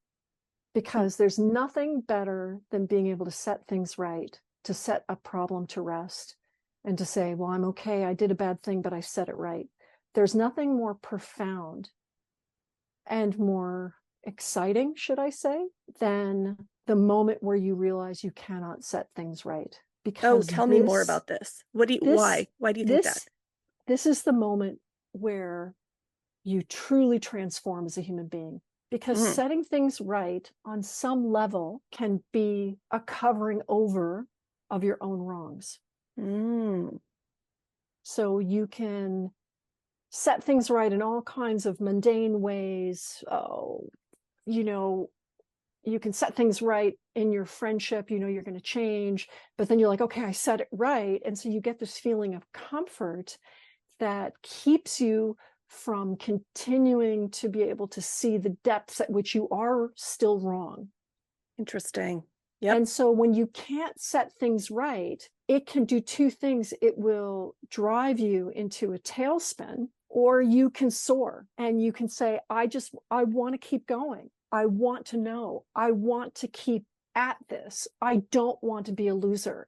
Because there's nothing better than being able to set things right, to set a problem to rest, and to say, well, I'm okay, I did a bad thing, but I set it right. There's nothing more profound and more exciting, should I say, than the moment where you realize you cannot set things right. Because tell me more about this. Why do you think that? This is the moment where you truly transform as a human being. Because setting things right on some level can be a covering over of your own wrongs. So you can set things right in all kinds of mundane ways. You can set things right in your friendship, you're going to change, but then you're like, okay, I set it right. And so you get this feeling of comfort that keeps you from continuing to be able to see the depths at which you are still wrong. Interesting. Yep. And so when you can't set things right, it can do two things. It will drive you into a tailspin, or you can soar and you can say, I want to keep going. I want to know. I want to keep at this. I don't want to be a loser.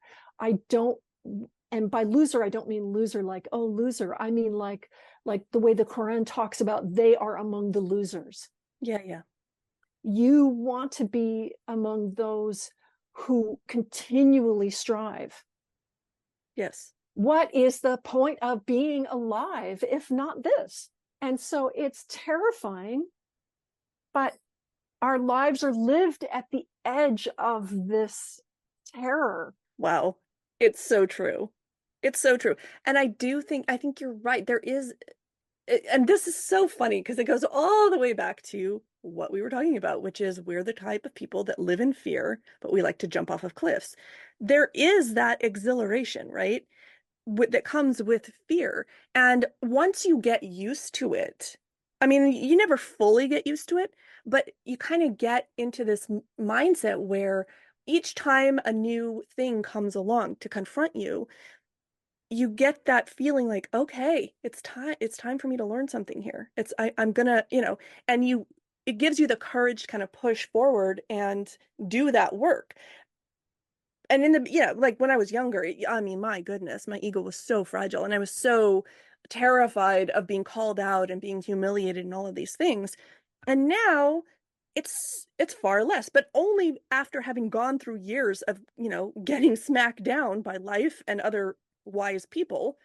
And by loser, I don't mean loser like, oh, loser. I mean like the way the Quran talks about, they are among the losers. Yeah, yeah. You want to be among those who continually strive. Yes. What is the point of being alive if not this? And so it's terrifying, but our lives are lived at the edge of this terror. Wow. It's so true. It's so true. And I think you're right. There is, and this is so funny because it goes all the way back to what we were talking about, which is we're the type of people that live in fear, but we like to jump off of cliffs. There is that exhilaration, right? That comes with fear. And once you get used to it, I mean, you never fully get used to it, but you kind of get into this mindset where each time a new thing comes along to confront you, you get that feeling like, okay, it's time for me to learn something here. I'm gonna, and it gives you the courage to kind of push forward and do that work. And like when I was younger, I mean, my goodness, my ego was so fragile and I was so terrified of being called out and being humiliated and all of these things. And now it's far less, but only after having gone through years of, getting smacked down by life and other wise people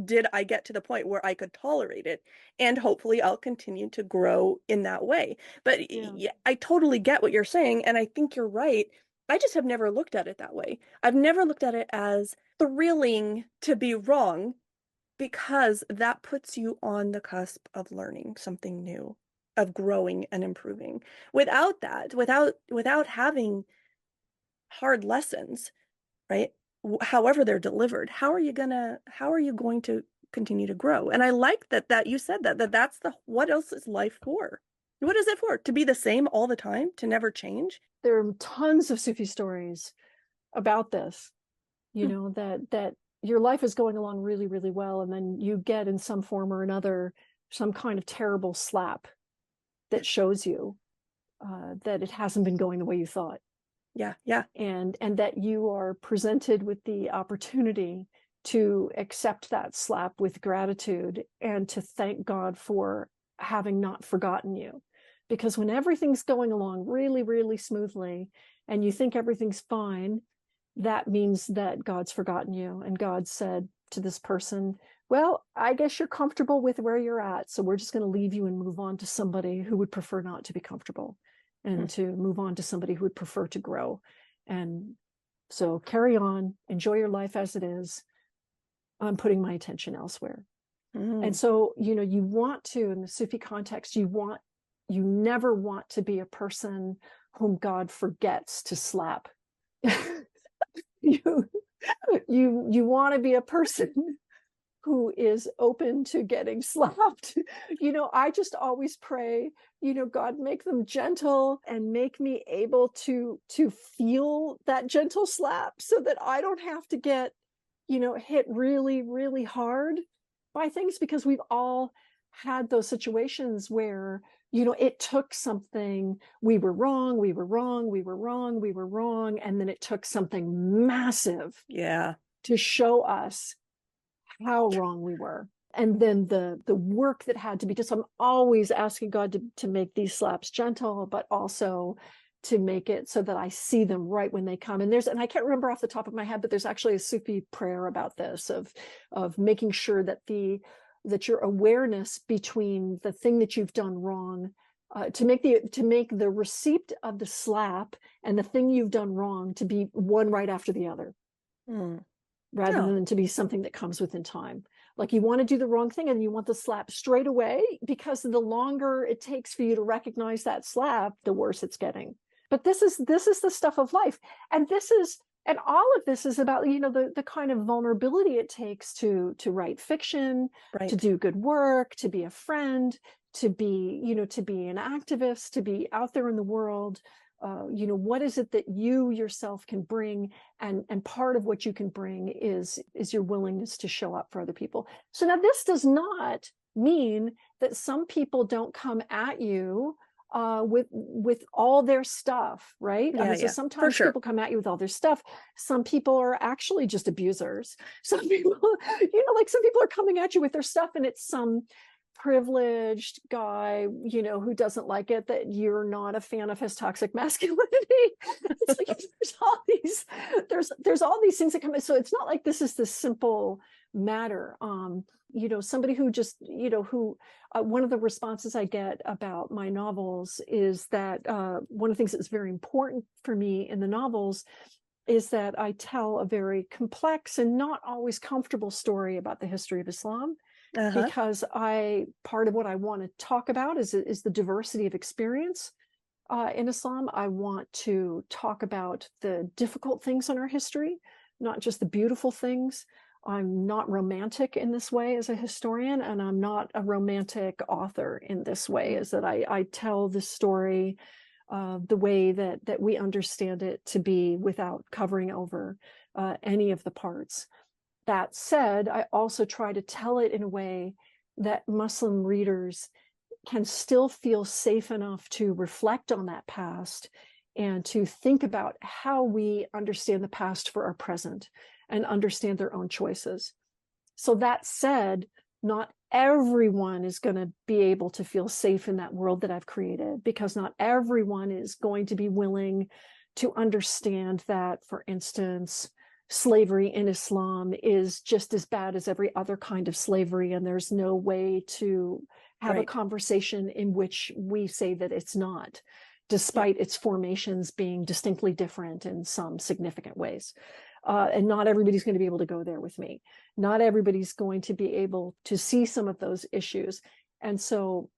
did I get to the point where I could tolerate it. And hopefully I'll continue to grow in that way. But yeah, I totally get what you're saying. And I think you're right. I just have never looked at it that way. I've never looked at it as thrilling to be wrong, because that puts you on the cusp of learning something new, of growing and improving. Without that, without having hard lessons, right? However they're delivered, how are you going to continue to grow? And I like that you said that's what else is life for? What is it for? To be the same all the time, to never change? There are tons of Sufi stories about this, that your life is going along really, really well. And then you get in some form or another, some kind of terrible slap that shows you that it hasn't been going the way you thought. Yeah, yeah. And that you are presented with the opportunity to accept that slap with gratitude and to thank God for having not forgotten you. Because when everything's going along really, really smoothly and you think everything's fine, that means that God's forgotten you. And God said to this person, well, I guess you're comfortable with where you're at, so we're just going to leave you and move on to somebody who would prefer not to be comfortable, and to move on to somebody who would prefer to grow. And so carry on, enjoy your life as it is. I'm putting my attention elsewhere. And so, you want to, in the Sufi context, you never want to be a person whom God forgets to slap. You want to be a person who is open to getting slapped. I just always pray, God, make them gentle and make me able to feel that gentle slap so that I don't have to get, hit really, really hard by things, because we've all had those situations where, it took something, we were wrong, and then it took something massive to show us how wrong we were. And then the work that had to be just, I'm always asking God to make these slaps gentle, but also to make it so that I see them right when they come. And I can't remember off the top of my head, but there's actually a Sufi prayer about this, of making sure that your awareness between the thing that you've done wrong, to make the receipt of the slap and the thing you've done wrong to be one right after the other, rather than to be something that comes within time. Like, you want to do the wrong thing and you want the slap straight away, because the longer it takes for you to recognize that slap, the worse it's getting. But this is the stuff of life. And And all of this is about, the kind of vulnerability it takes to write fiction, to Right. do good work, to be a friend, to be an activist, to be out there in the world. What is it that you yourself can bring? And part of what you can bring is your willingness to show up for other people. So now this does not mean that some people don't come at you with all their stuff, right? I Yeah, mean, so yeah, for sometimes sure. people come at you with all their stuff. Some people are actually just abusers. Some people, like some people are coming at you with their stuff, and it's some privileged guy, who doesn't like it that you're not a fan of his toxic masculinity. It's like there's all these things that come in. So it's not like this is this simple matter. Somebody who just, who one of the responses I get about my novels is that one of the things that's very important for me in the novels is that I tell a very complex and not always comfortable story about the history of Islam, because part of what I want to talk about is the diversity of experience in Islam. I want to talk about the difficult things in our history, not just the beautiful things. I'm not romantic in this way as a historian, and I'm not a romantic author in this way, is that I tell the story the way that we understand it to be, without covering over any of the parts. That said, I also try to tell it in a way that Muslim readers can still feel safe enough to reflect on that past and to think about how we understand the past for our present and understand their own choices. So that said, not everyone is going to be able to feel safe in that world that I've created, because not everyone is going to be willing to understand that, for instance, slavery in Islam is just as bad as every other kind of slavery, and there's no way to have a conversation in which we say that it's not, despite its formations being distinctly different in some significant ways. And not everybody's going to be able to go there with me. Not everybody's going to be able to see some of those issues. And so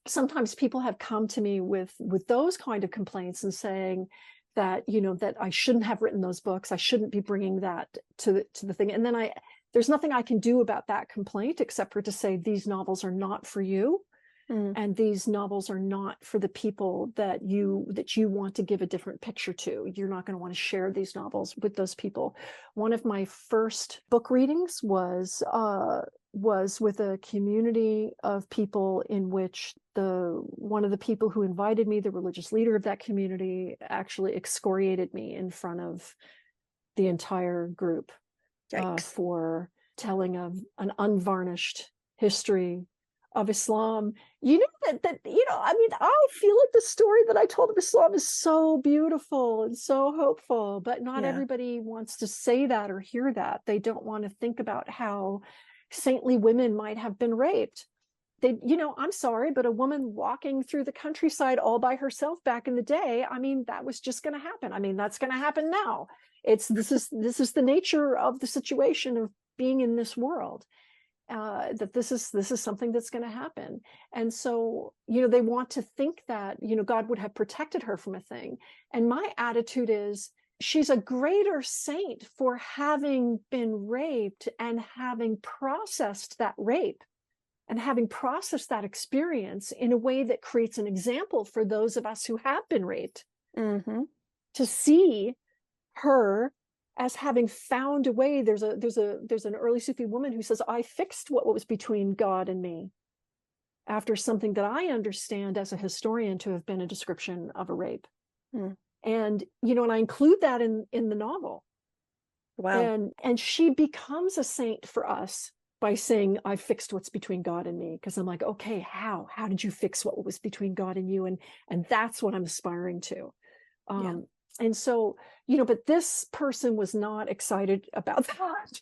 sometimes people have come to me with those kind of complaints and saying that, that I shouldn't have written those books. I shouldn't be bringing that to the thing. And then there's nothing I can do about that complaint except for to say, these novels are not for you. And these novels are not for the people that you want to give a different picture to. You're not going to want to share these novels with those people. One of my first book readings was with a community of people in which one of the people who invited me, the religious leader of that community, actually excoriated me in front of the entire group for telling an unvarnished history of Islam. I mean, I feel like the story that I told of Islam is so beautiful and so hopeful, but not everybody wants to say that or hear that. They don't want to think about how saintly women might have been raped. I'm sorry, but a woman walking through the countryside all by herself back in the day, I mean, that was just going to happen. I mean, that's going to happen now. This is the nature of the situation of being in this world. That this is something that's going to happen. And so, they want to think that, God would have protected her from a thing. And my attitude is, she's a greater saint for having been raped and having processed that rape and having processed that experience in a way that creates an example for those of us who have been raped, to see her as having found a way. There's an early Sufi woman who says, I fixed what was between God and me after something that I understand as a historian to have been a description of a rape. And, and I include that in the novel. Wow. And she becomes a saint for us by saying, I fixed what's between God and me. Because I'm like, okay, how did you fix what was between God and you? And that's what I'm aspiring to. And so, but this person was not excited about that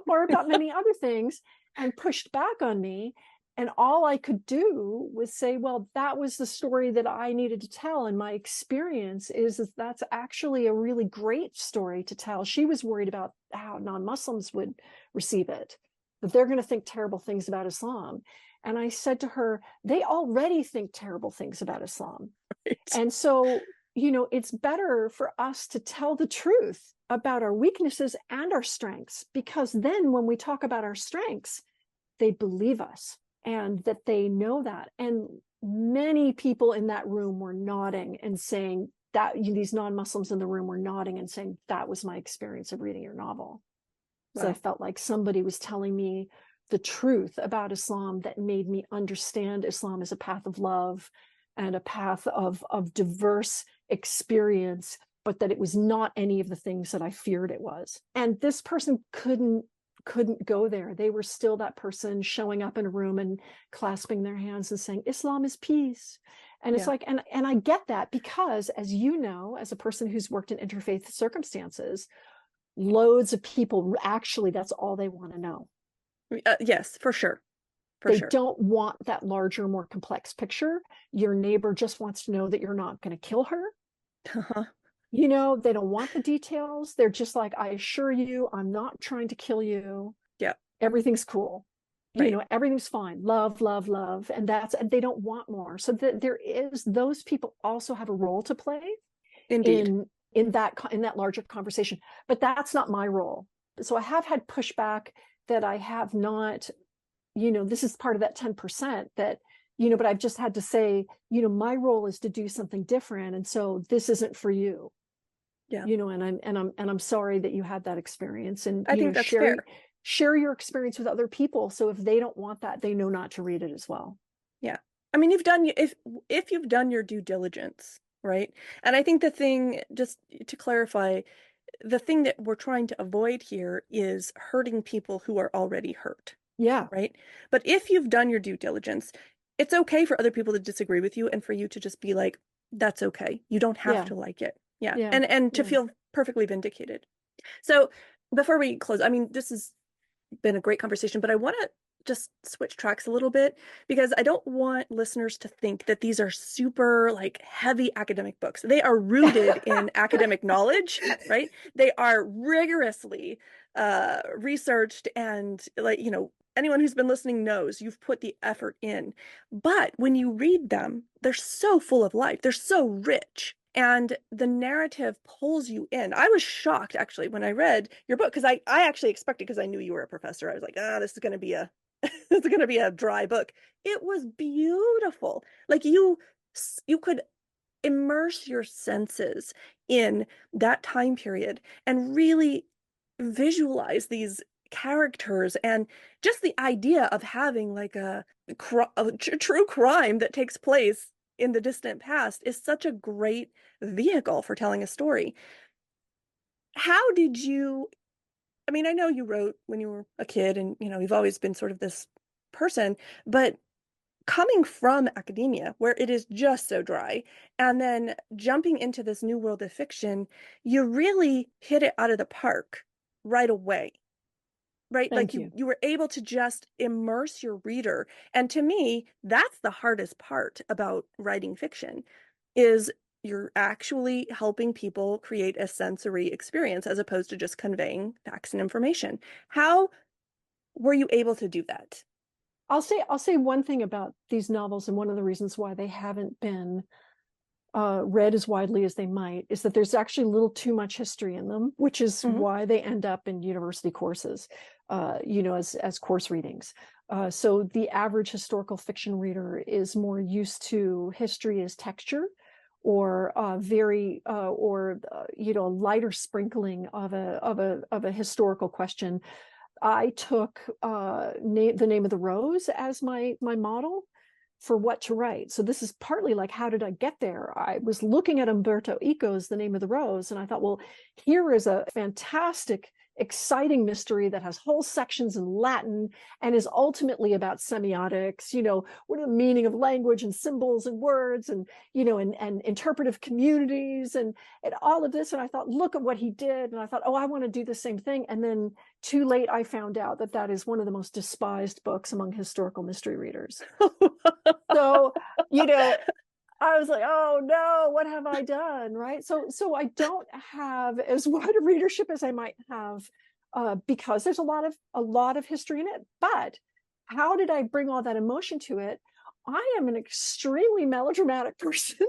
or about many other things, and pushed back on me. And all I could do was say, well, that was the story that I needed to tell. And my experience is that that's actually a really great story to tell. She was worried about how non-Muslims would receive it, that they're going to think terrible things about Islam. And I said to her, they already think terrible things about Islam. And so, it's better for us to tell the truth about our weaknesses and our strengths, because then when we talk about our strengths, they believe us and that they know that. And many people in that room were nodding and saying that, these non-Muslims in the room were nodding and saying, that was my experience of reading your novel. Wow. So I felt like somebody was telling me the truth about Islam that made me understand Islam as a path of love and a path of diverse experience, but that it was not any of the things that I feared it was. And this person couldn't go there. They were still that person showing up in a room and clasping their hands and saying, Islam is peace. And it's like, and I get that, because as you know, as a person who's worked in interfaith circumstances, loads of people actually, that's all they want to know. Yes, for sure. They don't want that larger, more complex picture. Your neighbor just wants to know that you're not going to kill her. Uh-huh. They don't want the details. They're just like, I assure you, I'm not trying to kill you. Yeah. Everything's cool. Right. Everything's fine. Love, love, love. And they don't want more. So those people also have a role to play. Indeed. in that larger conversation. But that's not my role. So I have had pushback that I have not, this is part of that 10% that, but I've just had to say, my role is to do something different. And so this isn't for you. Yeah. And I'm sorry that you had that experience. And I think that's fair. Share your experience with other people. So if they don't want that, they know not to read it as well. Yeah. I mean, if you've done your due diligence, right? And I think the thing, just to clarify, the thing that we're trying to avoid here is hurting people who are already hurt. Yeah. Right. But if you've done your due diligence, it's okay for other people to disagree with you and for you to just be like, that's okay. You don't have to like it. Yeah. And to feel perfectly vindicated. So before we close, I mean, this has been a great conversation, but I want to just switch tracks a little bit, because I don't want listeners to think that these are super like heavy academic books. They are rooted in academic knowledge, right? They are rigorously researched, and anyone who's been listening knows you've put the effort in. But when you read them, they're so full of life. They're so rich. And the narrative pulls you in. I was shocked, actually, when I read your book, because I actually expected, because I knew you were a professor, I was like, this is going to be a dry book. It was beautiful. Like you could immerse your senses in that time period and really visualize these characters, and just the idea of having like a true crime that takes place in the distant past is such a great vehicle for telling a story. How did you, I mean, I know you wrote when you were a kid and, you've always been sort of this person, but coming from academia where it is just so dry and then jumping into this new world of fiction, you really hit it out of the park right away. Right? Thank you were able to just immerse your reader. And to me, that's the hardest part about writing fiction, is you're actually helping people create a sensory experience as opposed to just conveying facts and information. How were you able to do that? I'll say one thing about these novels, and one of the reasons why they haven't been read as widely as they might, is that there's actually a little too much history in them, which is why they end up in university courses, as course readings. So the average historical fiction reader is more used to history as texture, or a lighter sprinkling of a historical question. I took The Name of the Rose as my model for what to write. So this is partly like, how did I get there? I was looking at Umberto Eco's The Name of the Rose, and I thought, well, here is a fantastic, exciting mystery that has whole sections in Latin and is ultimately about semiotics, what are the meaning of language and symbols and words, and, and interpretive communities and all of this. And I thought, look at what he did. And I thought, oh, I want to do the same thing. And then too late, I found out that is one of the most despised books among historical mystery readers. So, I was like, oh no, what have I done? Right. So I don't have as wide a readership as I might have, because there's a lot of history in it. But how did I bring all that emotion to it? I am an extremely melodramatic person.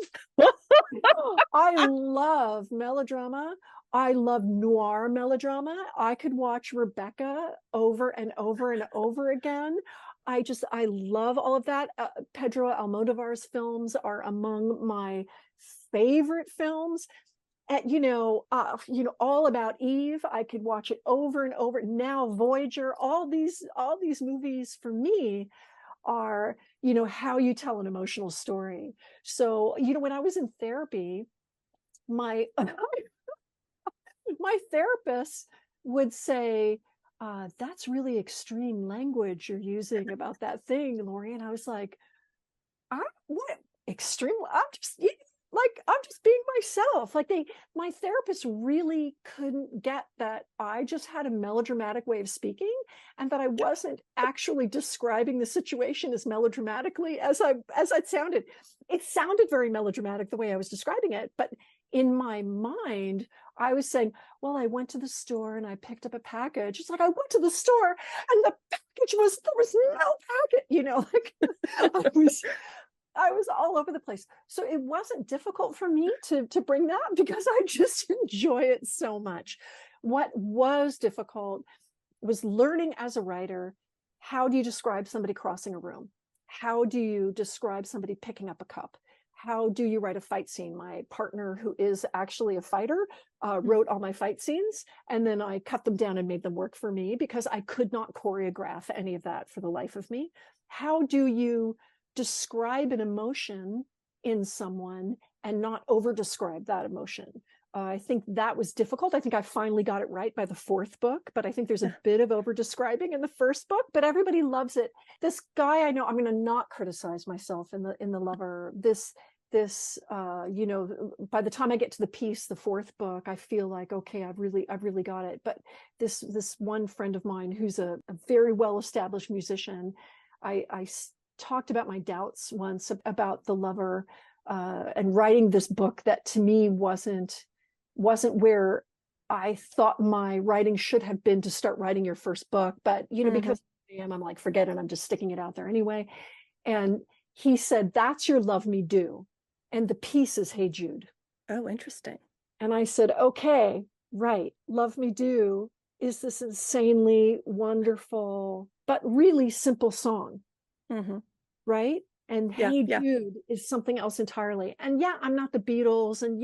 I love melodrama. I love noir melodrama. I could watch Rebecca over and over and over again. I love all of that. Pedro Almodovar's films are among my favorite films. And All About Eve. I could watch it over and over. Now Voyager. All these movies for me are, how you tell an emotional story. So, when I was in therapy, my my therapist would say, that's really extreme language you're using about that thing, Laurie. And I was like, what extreme? I'm just being myself. My therapist really couldn't get that I just had a melodramatic way of speaking, and that I wasn't actually describing the situation as melodramatically as it sounded. It sounded very melodramatic the way I was describing it, but in my mind, I was saying, well, I went to the store and I picked up a package. It's like, I went to the store and there was no package, I was all over the place. So it wasn't difficult for me to bring that because I just enjoy it so much. What was difficult was learning as a writer, how do you describe somebody crossing a room? How do you describe somebody picking up a cup? How do you write a fight scene? My partner, who is actually a fighter, wrote all my fight scenes, and then I cut them down and made them work for me because I could not choreograph any of that for the life of me. How do you describe an emotion in someone and not over describe that emotion? I think that was difficult. I think I finally got it right by the fourth book, but I think there's a bit of over describing in the first book, but everybody loves it. This guy, I know, I'm going to not criticize myself in the Lover. By the time I get to the piece, the fourth book, I feel like, okay, I've really got it. But this one friend of mine who's a very well-established musician, I talked about my doubts once about the Lover, and writing this book that to me wasn't where I thought my writing should have been to start writing your first book. But because I'm like, forget it, I'm just sticking it out there anyway. And he said, that's your Love Me Do, and the piece is Hey Jude. Oh, interesting. And I said, okay, right, Love Me Do is this insanely wonderful but really simple song. Right? And Hey Jude is something else entirely. And yeah, I'm not the Beatles, and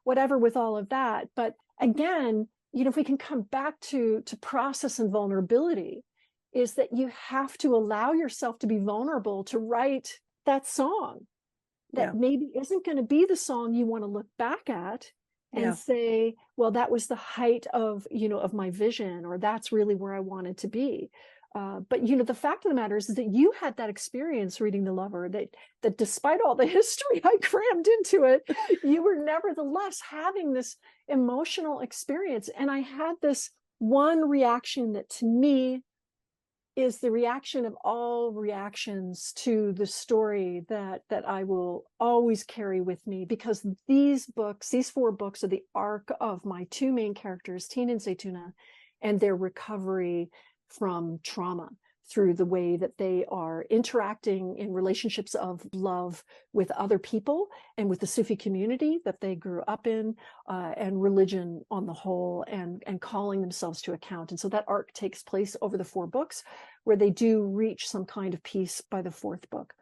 whatever with all of that. But again, if we can come back to process and vulnerability, is that you have to allow yourself to be vulnerable to write that song that maybe isn't going to be the song you want to look back at and say, well, that was the height of my vision, or that's really where I wanted to be. But the fact of the matter is that you had that experience reading The Lover, that despite all the history I crammed into it, you were nevertheless having this emotional experience. And I had this one reaction that to me is the reaction of all reactions to the story that I will always carry with me, because these four books are the arc of my two main characters, Tina and Zaytuna, and their recovery from trauma through the way that they are interacting in relationships of love with other people and with the Sufi community that they grew up in, and religion on the whole, and calling themselves to account. And so that arc takes place over the four books, where they do reach some kind of peace by the fourth book.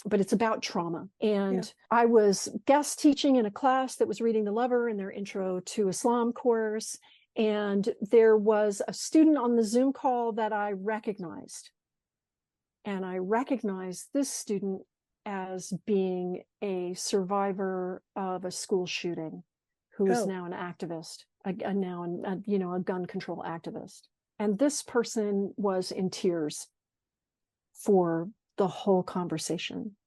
But it's about trauma. And I was guest teaching in a class that was reading The Lover in their Intro to Islam course. And there was a student on the Zoom call that I recognized. And I recognized this student as being a survivor of a school shooting, who is now an activist, a gun control activist. And this person was in tears for the whole conversation.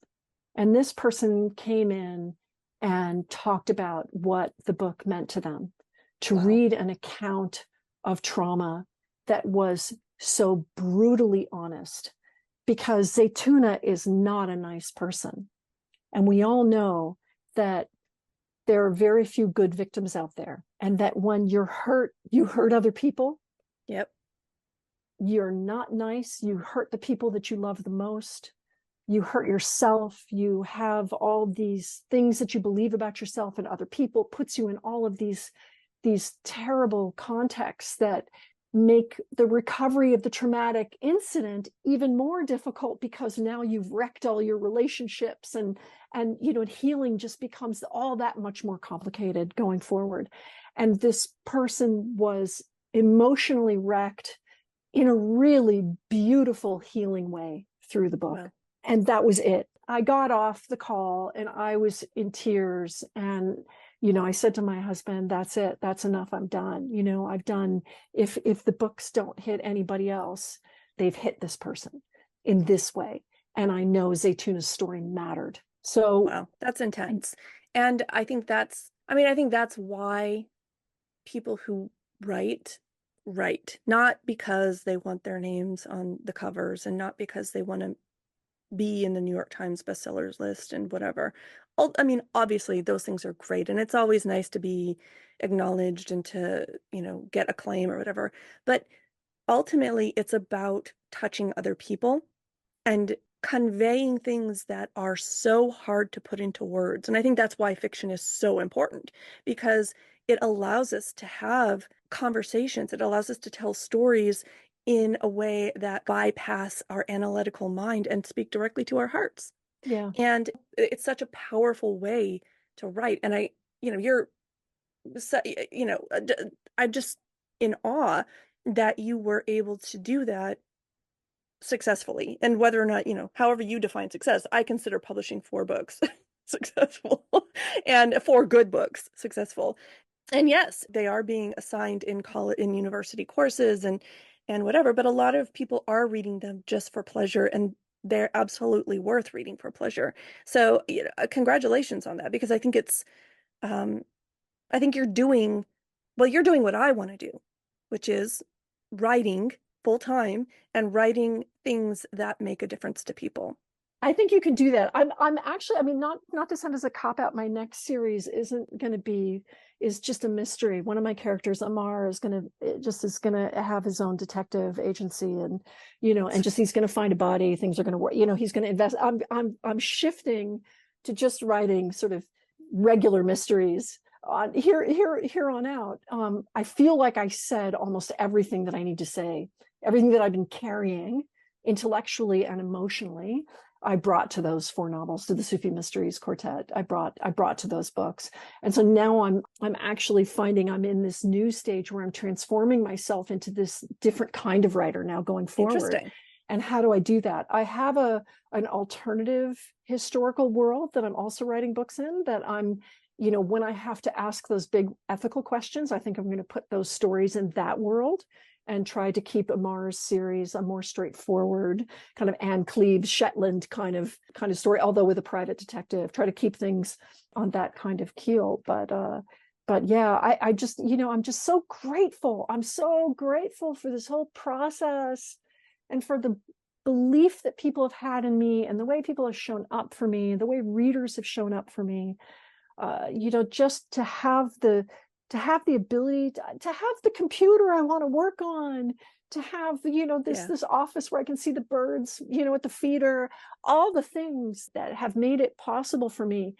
And this person came in and talked about what the book meant to them, to read an account of trauma that was so brutally honest, because Zaytuna is not a nice person. And we all know that there are very few good victims out there, and that when you're hurt, you hurt other people. Yep. You're not nice. You hurt the people that you love the most. you hurt yourself, you have all these things that you believe about yourself and other people, puts you in all of these terrible contexts that make the recovery of the traumatic incident even more difficult, because now you've wrecked all your relationships, and healing just becomes all that much more complicated going forward. And this person was emotionally wrecked in a really beautiful healing way through the book. Wow. And that was it. I got off the call and I was in tears, and I said to my husband, that's it, that's enough, I'm done. I've done, if the books don't hit anybody else, they've hit this person in this way. And I know Zaytuna's story mattered. So wow, that's intense. And I think that's why people who write not because they want their names on the covers, and not because they want to be in the New York Times bestsellers list and whatever. I mean, obviously those things are great, and it's always nice to be acknowledged and to, get acclaim or whatever. But ultimately, it's about touching other people and conveying things that are so hard to put into words. And I think that's why fiction is so important, because it allows us to have conversations. It allows us to tell stories in a way that bypass our analytical mind and speak directly to our hearts. yeah. And it's such a powerful way to write. And you're, I'm just in awe that you were able to do that successfully. And whether or not, however you define success, I consider publishing 4 books successful and 4 good books successful. And yes, they are being assigned in college, in university courses and whatever, but a lot of people are reading them just for pleasure, and they're absolutely worth reading for pleasure. So, congratulations on that, because I think I think you're doing what I want to do, which is writing full time and writing things that make a difference to people. I think you can do that. I'm actually, I mean, not to sound as a cop out, my next series is just a mystery. One of my characters, Amar, is going to have his own detective agency, and and just he's going to find a body. Things are going to work. He's going to invest. I'm shifting to just writing sort of regular mysteries on here on out. I feel like I said almost everything that I need to say, everything that I've been carrying intellectually and emotionally. I brought to those 4 novels, to the Sufi Mysteries quartet. I brought to those books. And so now I'm actually finding I'm in this new stage where I'm transforming myself into this different kind of writer now going forward. Interesting. And how do I do that? I have an alternative historical world that I'm also writing books in, that I'm, when I have to ask those big ethical questions, I think I'm going to put those stories in that world and try to keep Amar's series a more straightforward kind of Anne Cleves Shetland kind of story, although with a private detective. Try to keep things on that kind of keel. But yeah, I just, I'm just so grateful. I'm so grateful for this whole process, and for the belief that people have had in me, and the way people have shown up for me, the way readers have shown up for me. Just to have the ability to have the computer I want to work on, to have, this office where I can see the birds, at the feeder, all the things that have made it possible for me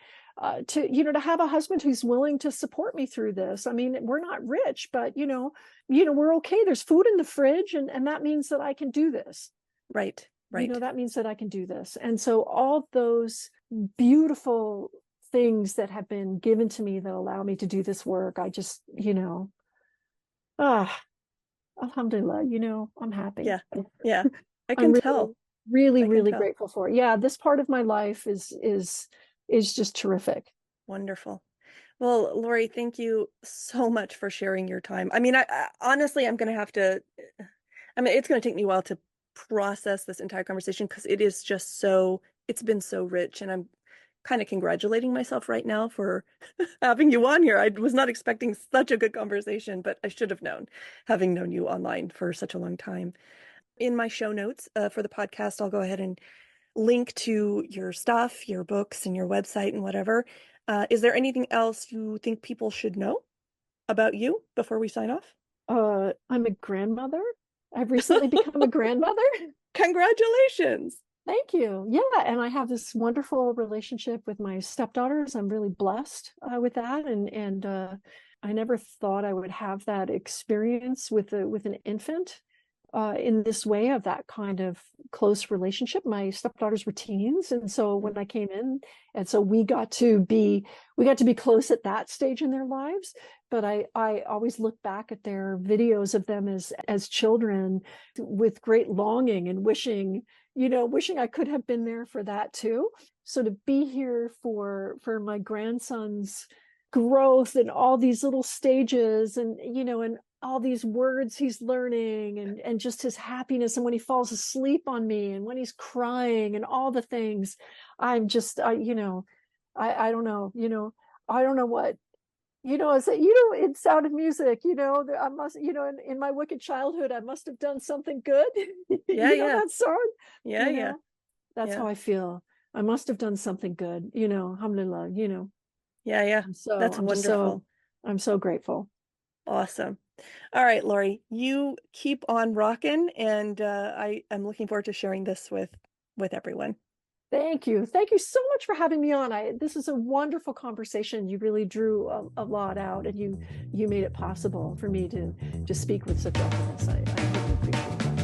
to have a husband who's willing to support me through this. I mean, we're not rich, but, we're okay. There's food in the fridge, and that means that I can do this. Right. That means that I can do this. And so all those beautiful things that have been given to me that allow me to do this work, I just, alhamdulillah, I'm happy. Yeah. I can I'm tell. Really grateful for it. Yeah, this part of my life is just terrific. Wonderful. Well, Laury, thank you so much for sharing your time. I mean, I honestly, it's going to take me a while to process this entire conversation, because it's been so rich, and I'm kind of congratulating myself right now for having you on here. I was not expecting such a good conversation, but I should have known, having known you online for such a long time. In my show notes for the podcast, I'll go ahead and link to your stuff, your books, and your website and whatever. Is there anything else you think people should know about you before we sign off? I'm a grandmother. I've recently become a grandmother. Congratulations. Thank you. Yeah, and I have this wonderful relationship with my stepdaughters. I'm really blessed with that, and I never thought I would have that experience with an infant in this way, of that kind of close relationship. My stepdaughters were teens, and so when I came in, and so we got to be close at that stage in their lives. But I always look back at their videos of them as children with great longing and wishing I could have been there for that too. So to be here for my grandson's growth and all these little stages, and all these words he's learning, and just his happiness, and when he falls asleep on me, and when he's crying, and all the things, I'm just I don't know, I don't know what, I say, in Sound of Music, I must, in my wicked childhood, I must have done something good. Yeah, yeah. That song. Yeah, yeah. That's how I feel. I must have done something good, alhamdulillah, Yeah, yeah. That's wonderful. I'm so grateful. Awesome. All right, Laury, you keep on rocking, and I am looking forward to sharing this with everyone. Thank you. Thank you so much for having me on. This is a wonderful conversation. You really drew a lot out, and you made it possible for me to speak with such openness. I really appreciate that.